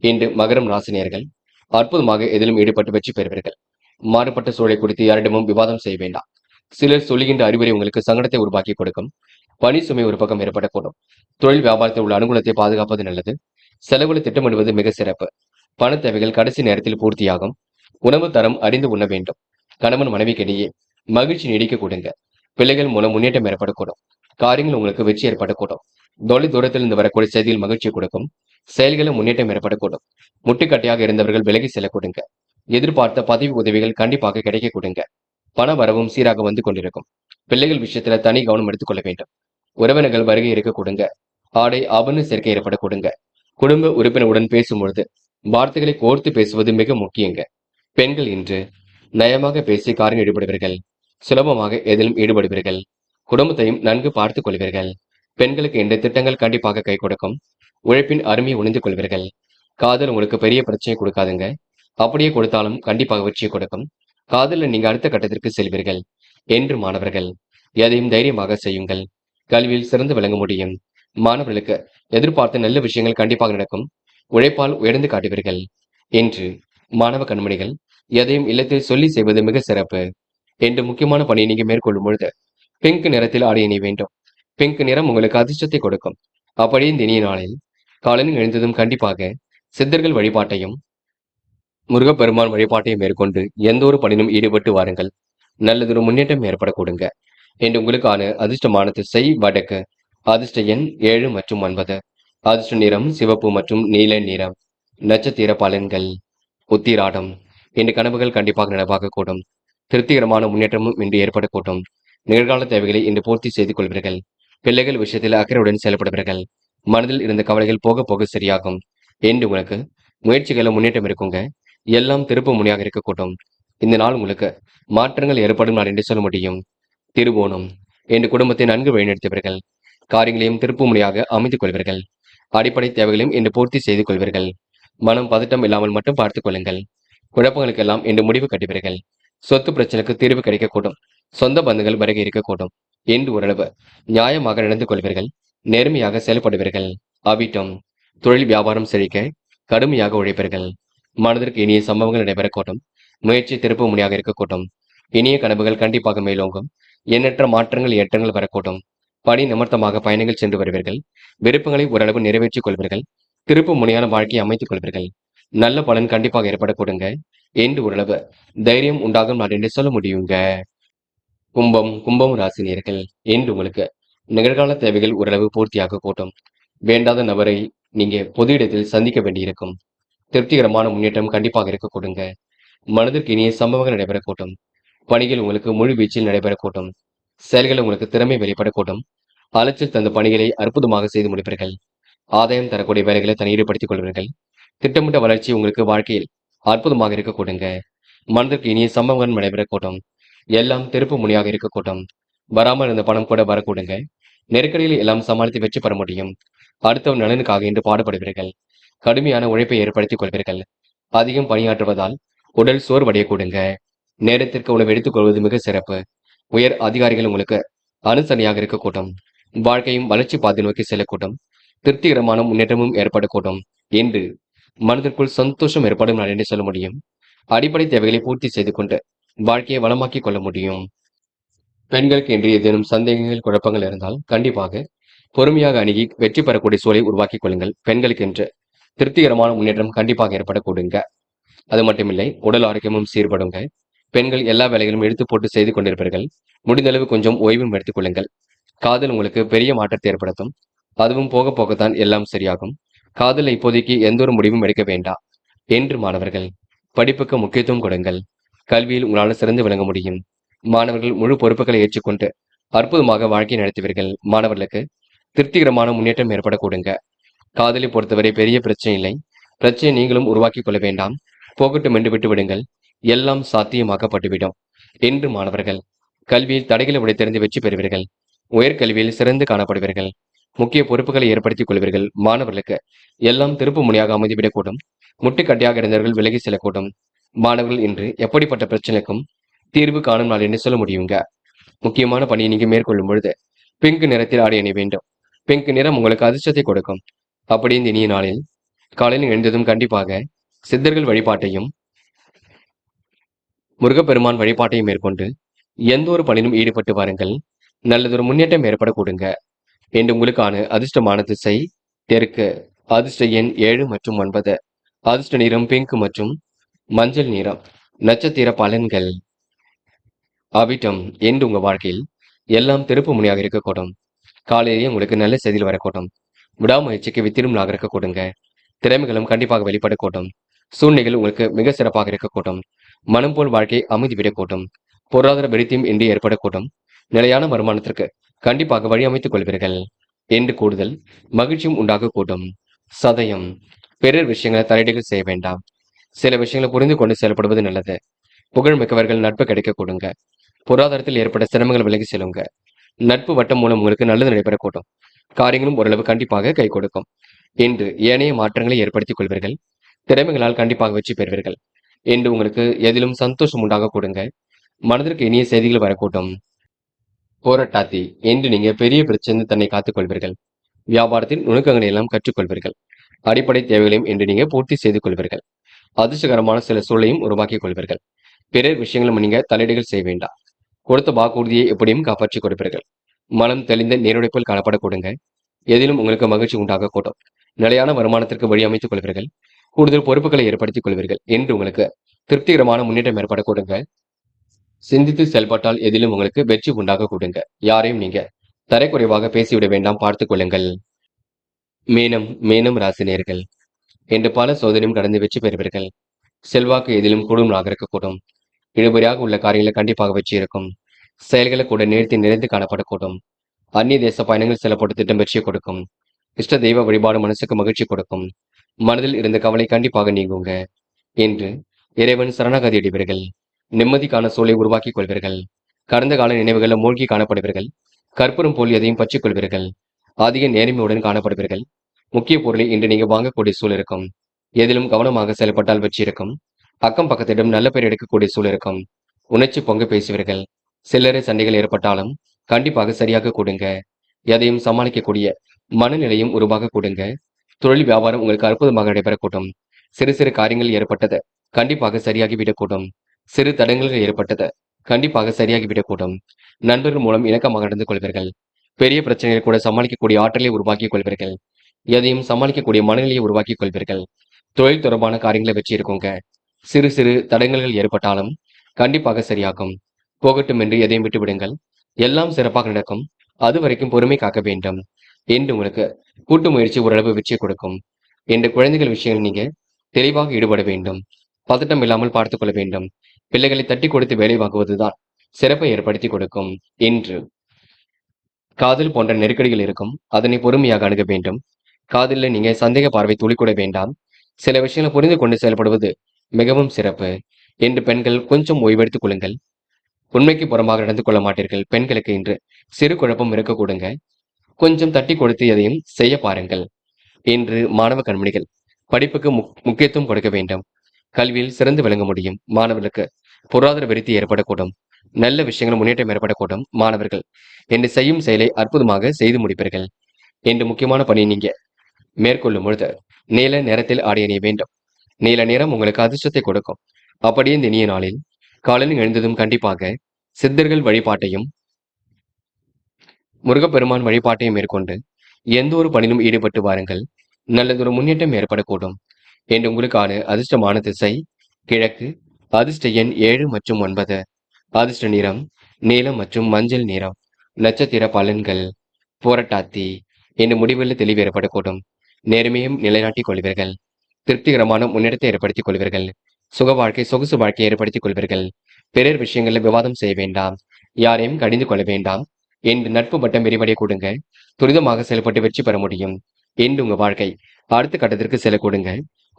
இன்று மகரம் ராசினியர்கள் அற்புதமாக எதிலும் ஈடுபட்டு வெற்றி பெறுவீர்கள். மாறுபட்ட சூழலை குறித்து யாரிடமும் விவாதம் செய்ய வேண்டாம். சிலர் சொல்லுகின்ற அறிவுரை உங்களுக்கு சங்கடத்தை உருவாக்கி கொடுக்கும். பணி சுமை ஒரு பக்கம் ஏற்படக்கூடும். தொழில் வியாபாரத்தில் உள்ள அனுகூலத்தை பாதுகாப்பது நல்லது. செலவுகளை திட்டமிடுவது மிக சிறப்பு. பண தேவைகள் கடைசி நேரத்தில் பூர்த்தியாகும். உணவு தரம் அறிந்து உண்ண வேண்டும். கணவன் மனைவிக்கிடையே மகிழ்ச்சி நீடிக்க கூடுங்க. பிள்ளைகள் மூலம் முன்னேற்றம் ஏற்படக்கூடும். காரியங்கள் உங்களுக்கு வெற்றி ஏற்படக்கூடும். தொலை தூரத்தில் இருந்து வரக்கூடிய செய்தியில் மகிழ்ச்சி கொடுக்கும். செயல்களும் முன்னேற்றம் ஏற்படக்கூடும். முட்டுக்கட்டையாக இருந்தவர்கள் விலகி செல்ல கொடுங்க. எதிர்பார்த்த பதவி உதவிகள் கண்டிப்பாக கிடைக்க கொடுங்க. பண வரவும் சீராக வந்து கொண்டிருக்கும். பிள்ளைகள் விஷயத்துல தனி கவனம் எடுத்துக்கொள்ள வேண்டும். உறவினர்கள் வருகை இருக்க கொடுங்க. ஆடை ஆபரண சேர்க்கை ஏற்பட கொடுங்க. குடும்ப உறுப்பினருடன் பேசும்பொழுது வார்த்தைகளை கோர்த்து பேசுவது மிக முக்கியங்க. பெண்கள் இன்று நயமாக பேசி காரியம் ஈடுபடுவீர்கள். சுலபமாக எதிலும் ஈடுபடுவீர்கள். குடும்பத்தையும் நன்கு பார்த்துக் கொள்வீர்கள். பெண்களுக்கு இன்று திட்டங்கள் கண்டிப்பாக கை கொடுக்கும். உழைப்பின் அருமையை உணர்ந்து கொள்வீர்கள். காதல் உங்களுக்கு பெரிய பிரச்சனை கொடுக்காதுங்க. அப்படியே கொடுத்தாலும் கண்டிப்பாக வெற்றியை கொடுக்கும். காதலில் நீங்க அடுத்த கட்டத்திற்கு செல்வீர்கள். என்று மாணவர்கள் எதையும் தைரியமாக செய்யுங்கள். கல்வியில் சிறந்து விளங்க முடியும். மாணவர்களுக்கு எதிர்பார்த்த நல்ல விஷயங்கள் கண்டிப்பாக நடக்கும். உழைப்பால் உயர்ந்து காட்டுவீர்கள். என்று மாணவ கண்மணிகள் எதையும் இல்லத்தில் சொல்லி செய்வது மிக சிறப்பு. என்று முக்கியமான பணியை நீங்க மேற்கொள்ளும் பொழுது பிங்க் நிறத்தில் ஆடை அணிய வேண்டும். பிங்க் நிறம் உங்களுக்கு அதிர்ஷ்டத்தை கொடுக்கும். அப்படியே இந்த இனிய நாளில் காலையில் எழுந்ததும் கண்டிப்பாக சித்தர்கள் வழிபாட்டையும் முருகப்பெருமான் வழிபாட்டையும் மேற்கொண்டு எந்த ஒரு பணியிலும் ஈடுபட்டு வாருங்கள். நல்லதொரு முன்னேற்றம் ஏற்படக்கூடுங்க. என்று உங்களுக்கான அதிர்ஷ்டமான திசை வடக்கு. அதிர்ஷ்ட எண் 7 மற்றும் 9. அதிர்ஷ்ட நிறம் சிவப்பு மற்றும் நீல நிறம். நட்சத்திர பலன்கள். உத்திராடம் இன்று கனவுகள் கண்டிப்பாக நனவாக கூடும். திருப்திகரமான முன்னேற்றமும் இன்று ஏற்படக்கூடும். நிகழ்கால தேவைகளை இன்று பூர்த்தி செய்து கொள்வீர்கள். பிள்ளைகள் விஷயத்தில் அக்கறையுடன் செயல்படுவீர்கள். மனதில் இருந்த கவலைகள் போக போக சரியாகும். என்று உங்களுக்கு முயற்சிகளை முன்னேற்றம் இருக்குங்க. எல்லாம் திருப்பு முனையாக இருக்கக்கூடும். இந்த நாள் உங்களுக்கு மாற்றங்கள் ஏற்படும் நாள் என்று சொல்ல முடியும். திருவோணம் என்று குடும்பத்தை நன்கு வழிநடத்துவீர்கள். காரியங்களையும் திருப்பு முனையாக அமைத்துக் கொள்வீர்கள். அடிப்படை தேவைகளையும் இன்று பூர்த்தி செய்து கொள்வீர்கள். மனம் பதட்டம் இல்லாமல் மட்டும் பார்த்துக் கொள்ளுங்கள். குழப்பங்களுக்கெல்லாம் இன்று முடிவு கட்டுவீர்கள். சொத்து பிரச்சனைக்கு தீர்வு கிடைக்கக்கூடும். சொந்த பந்துகள் வருகை இருக்கக்கூடும். என்று ஓரளவு நியாயமாக நடந்து கொள்வீர்கள். நேர்மையாக செயல்படுவீர்கள். அவிட்டம் தொழில் வியாபாரம் செழிக்க கடுமையாக உழைப்பீர்கள். மனதிற்கு இனிய சம்பவங்கள் நடைபெறக்கூடும். முயற்சி திருப்பு முனையாக இருக்கக்கூடும். இனிய கனவுகள் கண்டிப்பாக மேலோங்கும். எண்ணற்ற மாற்றங்கள் ஏற்றங்கள் வரக்கூடும். பணி நிமித்தமாக பயணங்கள் சென்று வருவீர்கள். விருப்பங்களை ஓரளவு நிறைவேற்றிக் கொள்வீர்கள். திருப்பு முனையான வாழ்க்கையை அமைத்துக் கொள்வீர்கள். நல்ல பலன் கண்டிப்பாக ஏற்படக்கூடுங்க. என்று ஓரளவு தைரியம் உண்டாகும் நாள் என்று சொல்ல முடியுங்க. கும்பம் ராசினியர்கள் என்று உங்களுக்கு நிகழ்கால தேவைகள் ஓரளவு பூர்த்தியாக கூட்டும். வேண்டாத நபரை நீங்க பொது இடத்தில் சந்திக்க வேண்டியிருக்கும். திருப்திகரமான முன்னேற்றம் கண்டிப்பாக இருக்க கொடுங்க. மனதிற்கு இனிய சம்பவங்கள் நடைபெறக்கூடும். பணிகள் உங்களுக்கு முழு வீச்சில் நடைபெறக்கூடும். செயல்கள் உங்களுக்கு திறமை வெளிப்படக்கூடும். அலைச்சல் தந்த பணிகளை அற்புதமாக செய்து முடிப்பீர்கள். ஆதாயம் தரக்கூடிய வேலைகளை தன் ஈடுபடுத்திக் கொள்வீர்கள். திட்டமிட்ட வளர்ச்சி உங்களுக்கு வாழ்க்கையில் அற்புதமாக இருக்க கொடுங்க. மனதிற்கு இனிய சம்பவங்கள் நடைபெறக்கூடும். எல்லாம் திருப்பு முனையாக இருக்கக்கூடும். வராமல் இருந்த பணம் கூட வரக்கூடுங்க. நெருக்கடியில் எல்லாம் சமாளித்து வெற்றி பெற முடியும். அடுத்தவர் நலனுக்காக என்று பாடுபடுவீர்கள். கடுமையான உழைப்பை ஏற்படுத்திக் கொள்வீர்கள். அதிகம் பணியாற்றுவதால் உடல் சோர்வடைய கூடுங்க. நேரத்திற்கு உணவு எடுத்துக் கொள்வது மிக சிறப்பு. உயர் அதிகாரிகள் உங்களுக்கு அனுசரணையாக இருக்கக்கூடும். வாழ்க்கையும் வளர்ச்சி பாதை நோக்கி செல்லக்கூடும். திருப்திகரமான முன்னேற்றமும் ஏற்படக்கூடும். என்று மனதிற்குள் சந்தோஷம் ஏற்படும் நாள் என்று சொல்ல முடியும். அடிப்படை தேவைகளை பூர்த்தி செய்து கொண்டு வாழ்க்கையை வளமாக்கிக் கொள்ள முடியும். பெண்களுக்கு இன்று ஏதேனும் சந்தேகங்கள், குழப்பங்கள் இருந்தால் கண்டிப்பாக பொறுமையாக அணுகி வெற்றி பெறக்கூடிய சூழலை உருவாக்கிக் கொள்ளுங்கள். பெண்களுக்கு என்று திருப்திகரமான முன்னேற்றம் கண்டிப்பாக ஏற்படக்கூடுங்க. அது மட்டுமில்லை, உடல் ஆரோக்கியமும் சீர்படுங்க. பெண்கள் எல்லா வேலைகளும் இழுத்து போட்டு செய்து கொண்டிருப்பீர்கள். முடிந்தளவு கொஞ்சம் ஓய்வும் எடுத்துக் கொள்ளுங்கள். காதல் உங்களுக்கு பெரிய மாற்றத்தை ஏற்படுத்தும். அதுவும் போக போகத்தான் எல்லாம் சரியாகும். காதலில் இப்போதைக்கு எந்த ஒரு முடிவும் எடுக்க வேண்டாம். என்று மாணவர்கள் படிப்புக்கு முக்கியத்துவம் கொடுங்கள். கல்வியில் உங்களால் சிறந்து விளங்க முடியும். மாணவர்கள் முழு பொறுப்புகளை ஏற்றுக்கொண்டு அற்புதமாக வாழ்க்கை நடத்துவீர்கள். மாணவர்களுக்கு திருப்திகரமான முன்னேற்றம் ஏற்படக்கூடுங்க. காதலை பொறுத்தவரை பெரிய பிரச்சனை இல்லை. பிரச்சனை நீங்களும் உருவாக்கிக் கொள்ள வேண்டாம். போகட்டும் என்று விட்டு விடுங்கள். எல்லாம் சாத்தியமாக்கப்பட்டுவிடும். என்று மாணவர்கள் கல்வியில் தடைகளை உடைத்தெறிந்து வெற்றி பெறுவீர்கள். உயர்கல்வியில் சிறந்து காணப்படுவீர்கள். முக்கிய பொறுப்புகளை ஏற்படுத்திக் கொள்வீர்கள். மாணவர்களுக்கு எல்லாம் திருப்பு முனையாக அமைந்துவிடக்கூடும். முட்டுக்கட்டையாக இருந்தவர்கள் விலகி செல்லக்கூடும். மாணவர்கள் இன்று எப்படிப்பட்ட பிரச்சனைக்கும் தீர்வு காணும் நாள் என்று சொல்ல முடியுங்க. முக்கியமான பணியை நீங்க மேற்கொள்ளும் பொழுது பிங்க் நிறத்தில் ஆடை அணிய வேண்டும். பிங்க் நிறம் உங்களுக்கு அதிர்ஷ்டத்தை கொடுக்கும். அப்படி இந்த இனிய நாளில் காலையில் எழுந்ததும் கண்டிப்பாக சித்தர்கள் வழிபாட்டையும் முருகப்பெருமான் வழிபாட்டையும் மேற்கொண்டு எந்த ஒரு பணியிலும் ஈடுபட்டு வாருங்கள். நல்லதொரு முன்னேற்றம் ஏற்படக்கூடுங்க. என்று உங்களுக்கான அதிர்ஷ்டமான திசை தெற்கு. அதிர்ஷ்ட எண் 7 மற்றும் 9. அதிர்ஷ்ட நிறம் பிங்க் மற்றும் மஞ்சள் நிறம். நட்சத்திர பலன்கள். அவிட்டம். என்று உங்க வாழ்க்கையில் எல்லாம் திருப்பு முனையாக இருக்கக்கூடும். காலையிலேயே உங்களுக்கு நல்ல செய்தியில் வரக்கூடும். விடாமுயற்சிக்கு வித்திடும் நாளாக இருக்கக்கூடுங்க. திறமைகளும் கண்டிப்பாக வெளிப்படக்கூடும். சூழ்நிலைகள் உங்களுக்கு மிக சிறப்பாக இருக்கக்கூடும். மனம் போல் வாழ்க்கை அமைதிவிடக்கூடும். பொருளாதார வெறித்தியும் இன்றி ஏற்படக்கூடும். நிலையான வருமானத்திற்கு கண்டிப்பாக வழி அமைத்துக் கொள்வீர்கள். என்று கூடுதல் மகிழ்ச்சியும் உண்டாகக்கூடும். சதயம். பிறர் விஷயங்களை தலையீடுகள் செய்ய வேண்டாம். சில விஷயங்களை புரிந்து கொண்டு செயல்படுவது நல்லது. புகழ்மிக்கவர்கள் நட்பு கிடைக்க கொடுங்க. பொருளாதாரத்தில் ஏற்பட்ட சிரமங்கள் விலகி செல்லுங்க. நட்பு வட்டம் மூலம் உங்களுக்கு நல்லது நடைபெறக்கூடும். காரியங்களும் ஓரளவு கண்டிப்பாக கை கொடுக்கும். என்று ஏனைய மாற்றங்களை ஏற்படுத்திக் கொள்வீர்கள். திறமைகளால் கண்டிப்பாக வெற்றி பெறுவீர்கள். என்று உங்களுக்கு எதிலும் சந்தோஷம் உண்டாக கொடுங்க. மனதிற்கு இனிய செய்திகள் வரக்கூடும். போராட்டாத்தி. என்று நீங்க பெரிய பிரச்சனை தன்னை காத்துக் கொள்வீர்கள். வியாபாரத்தில் நுணுக்கங்களை எல்லாம் கற்றுக்கொள்வீர்கள். அடிப்படை தேவைகளையும் என்று நீங்க பூர்த்தி செய்து கொள்வீர்கள். அதிர்ஷ்டகரமான சில சூழலையும் உருவாக்கிக் கொள்வீர்கள். பிறர் விஷயங்களும் நீங்க தலையீடுகள் செய்ய வேண்டாம். கொடுத்த வாக்குறுதியை எப்படியும் காப்பாற்றிக் கொடுப்பீர்கள். மனம் தெளிந்த நீருடைப்பில் காணப்படக்கூடுங்க. எதிலும் உங்களுக்கு மகிழ்ச்சி உண்டாகக்கூடும். நிலையான வருமானத்திற்கு வழி அமைத்துக் கொள்வீர்கள். கூடுதல் பொறுப்புகளை ஏற்படுத்திக் கொள்வீர்கள். என்று உங்களுக்கு திருப்திகரமான முன்னேற்றம் ஏற்படக்கூடுங்க. சிந்தித்து செயல்பட்டால் எதிலும் உங்களுக்கு வெற்றி உண்டாக கொடுங்க. யாரையும் நீங்க தரைக்குறைவாக பேசிவிட வேண்டாம், பார்த்துக் கொள்ளுங்கள். மேனம் ராசினியர்கள் என்று பல சோதனையும் கடந்து வெற்றி பெறுவீர்கள். செல்வாக்கு எதிலும் கூடுதலாக இருக்கக்கூடும். இழுபறியாக உள்ள காரியங்களை கண்டிப்பாக வெற்றி இருக்கும். செயல்களை கூட நிறுத்தி நிறைந்து காணப்படக்கூடும். அந்நிய தேச பயணங்கள் செல்லப்பட்ட திட்டம் வெற்றியை கொடுக்கும். இஷ்ட தெய்வ வழிபாடு மனசுக்கு மகிழ்ச்சி கொடுக்கும். மனதில் இருந்த கவலை கண்டிப்பாக நீங்குங்க. என்று இறைவன் சரணாகதி அடைவீர்கள். நிம்மதிக்கான சூழலை உருவாக்கிக் கொள்வீர்கள். கடந்த கால நினைவுகளை மூழ்கி காணப்படுவீர்கள். கற்பூரம் போல் எதையும் பற்றிக் கொள்வீர்கள். அதிக நேர்மையுடன் காணப்படுவீர்கள். முக்கிய பொருளை இன்று நீங்க வாங்கக்கூடிய சூழல் இருக்கும். எதிலும் கவனமாக செயல்பட்டால் வெற்றி இருக்கும். அக்கம் பக்கத்திடம் நல்ல பெயர் எடுக்கக்கூடிய சூழல் இருக்கும். உணர்ச்சி பொங்க பேசுவீர்கள். சில்லறை சண்டைகள் ஏற்பட்டாலும் கண்டிப்பாக சரியாக கொடுங்க. எதையும் சமாளிக்கக்கூடிய மனநிலையும் உருவாக கொடுங்க. தொழில் வியாபாரம் உங்களுக்கு அற்புதமாக நடைபெறக்கூடும். சிறு சிறு காரியங்கள் ஏற்பட்டது கண்டிப்பாக சரியாகிவிடக்கூடும். சிறு தடங்கல்கள் ஏற்பட்டது கண்டிப்பாக சரியாகிவிடக்கூடும். நண்பர்கள் மூலம் இணக்கமாக நடந்து கொள்வீர்கள். பெரிய பிரச்சனைகளை கூட சமாளிக்கக்கூடிய ஆற்றலை உருவாக்கிக் கொள்வீர்கள். எதையும் சமாளிக்கக்கூடிய மனநிலையை உருவாக்கிக் கொள்வீர்கள். தொழில் தொடர்பான காரியங்களை வெற்றி இருக்குங்க. சிறு சிறு தடங்கல்கள் ஏற்பட்டாலும் கண்டிப்பாக சரியாகும். போகட்டும் என்று எதையும் விட்டு விடுங்கள். எல்லாம் சிறப்பாக நடக்கும். அது வரைக்கும் பொறுமை காக்க வேண்டும். என்று உங்களுக்கு கூட்டு முயற்சி ஓரளவு வெற்றியை கொடுக்கும். என்று குழந்தைகள் விஷயங்கள் நீங்க தெளிவாக ஈடுபட வேண்டும். பதட்டம் இல்லாமல் பார்த்துக் கொள்ள வேண்டும். பிள்ளைகளை தட்டி கொடுத்து வேலை வாங்குவதுதான் சிறப்பை ஏற்படுத்தி கொடுக்கும். என்று காதல் போன்ற நெருக்கடிகள் இருக்கும். அதனை பொறுமையாக அணுக வேண்டும். காதலில் நீங்க சந்தேக பார்வை துளிக்கூட வேண்டாம். சில விஷயங்களை புரிந்து கொண்டு செயல்படுவது மிகவும் சிறப்பு. என்று பெண்கள் கொஞ்சம் ஓய்வெடுத்துக் கொள்ளுங்கள். உண்மைக்கு புறமாக நடந்து கொள்ள மாட்டீர்கள். பெண்களுக்கு இன்று சிறு குழப்பம் இருக்க கொடுங்க. கொஞ்சம் தட்டி கொடுத்து எதையும் செய்ய பாருங்கள். என்று மாணவ கண்மணிகள் படிப்புக்கு முக்கியத்துவம் கொடுக்க வேண்டும். கல்வியில் சிறந்து விளங்க முடியும். மாணவர்களுக்கு பொருளாதார விருத்தி ஏற்படக்கூடும். நல்ல விஷயங்கள் முன்னேற்றம் ஏற்படக்கூடும். மாணவர்கள் என்று செய்யும் செயலை அற்புதமாக செய்து முடிப்பீர்கள். என்று முக்கியமான பணி நீங்க மேற்கொள்ளும் பொழுது நீல நிறத்தில் ஆடை அணிய வேண்டும். நீல நிறம் உங்களுக்கு அதிர்ஷ்டத்தை கொடுக்கும். அப்படியே இந்த இனிய நாளில் காலையில் எழுந்ததும் கண்டிப்பாக சித்தர்கள் வழிபாட்டையும் முருகப்பெருமான் வழிபாட்டையும் மேற்கொண்டு எந்த ஒரு பணியிலும் ஈடுபட்டு வாருங்கள். நல்லதொரு முன்னேற்றம் ஏற்படக்கூடும். என்று உங்களுக்கான அதிர்ஷ்டமான திசை கிழக்கு. அதிர்ஷ்ட எண் 7 மற்றும் 9. அதிர்ஷ்ட நிறம் நீலம் மற்றும் மஞ்சள் நிறம். நட்சத்திர பலன்கள் புரட்டாதி. இந்த முடிவில் தெளிவு ஏற்படக்கூடும். நேர்மையும் நிலைநாட்டிக் கொள்வீர்கள். திருப்திகரமான முன்னேற்றத்தை ஏற்படுத்திக் கொள்வீர்கள். சுக வாழ்க்கை சொகுசு வாழ்க்கையை ஏற்படுத்திக் கொள்வீர்கள். பிறர் விஷயங்களில் விவாதம் செய்ய வேண்டாம். யாரையும் கடிந்து கொள்ள வேண்டாம். என்று நட்பு வட்டம் விரிவடைய கொடுங்க. துரிதமாக செயல்பட்டு வெற்றி பெற முடியும். என்று உங்க வாழ்க்கை அடுத்த கட்டத்திற்கு செல்ல கொடுங்க.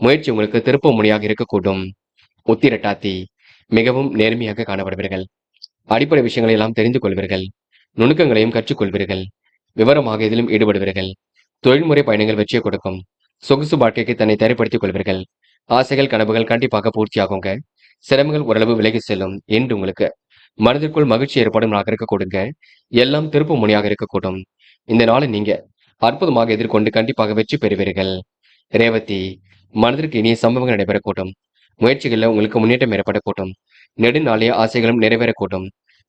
முயற்சி உங்களுக்கு திருப்ப முனையாக இருக்கக்கூடும். உத்திரட்டாதி. மிகவும் நேர்மையாக காணப்படுவீர்கள். அடிப்படை விஷயங்களை எல்லாம் தெரிந்து கொள்வீர்கள். நுணுக்கங்களையும் கற்றுக்கொள்வீர்கள். விவரமாக இதிலும் ஈடுபடுவீர்கள். தொழில்முறை பயணங்கள் வெற்றியை கொடுக்கும். சொகுசு வாழ்க்கைக்கு தன்னை தயார்படுத்திக் கொள்வீர்கள். ஆசைகள் கனவுகள் கண்டிப்பாக பூர்த்தியாகுங்க. சிரமங்கள் ஓரளவு விலகி செல்லும். என்று உங்களுக்கு மனதிற்குள் மகிழ்ச்சி ஏற்படும் நாளாக இருக்க கொடுங்க. எல்லாம் திருப்பு முனையாக இருக்கக்கூடும். இந்த நாளை நீங்க அற்புதமாக எதிர்கொண்டு கண்டிப்பாக வெற்றி பெறுவீர்கள். ரேவதி. மனதிற்கு இனிய சம்பவங்கள் நடைபெறக்கூடும். முயற்சிகளில் உங்களுக்கு முன்னேற்றம் ஏற்படக்கூடும். நெடுநாளைய ஆசைகளும் நிறைவேறக்கூடும்.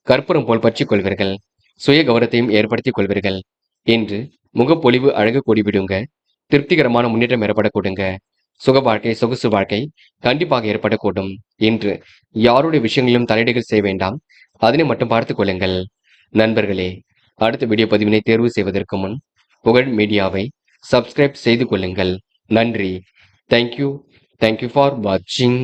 கற்பூரம் போல் பற்றிக் கொள்வீர்கள். சுய கௌரவத்தையும் ஏற்படுத்திக் கொள்வீர்கள். இன்று முகப்பொலிவு அழகு கூடிவிடுங்க. திருப்திகரமான முன்னேற்றம் ஏற்படக்கூடுங்க. சுக வாழ்க்கை சொகுசு வாழ்க்கை கண்டிப்பாக ஏற்படக்கூடும். இன்று யாருடைய விஷயங்களிலும் தலையீடுகள் செய்ய வேண்டாம். அதனை மட்டும் பார்த்துக் கொள்ளுங்கள். நண்பர்களே, அடுத்த வீடியோ பதிவினை தேர்வு செய்வதற்கு முன் புகழ் மீடியாவை சப்ஸ்கிரைப் செய்து கொள்ளுங்கள். நன்றி. தேங்க்யூ ஃபார் வாட்சிங்.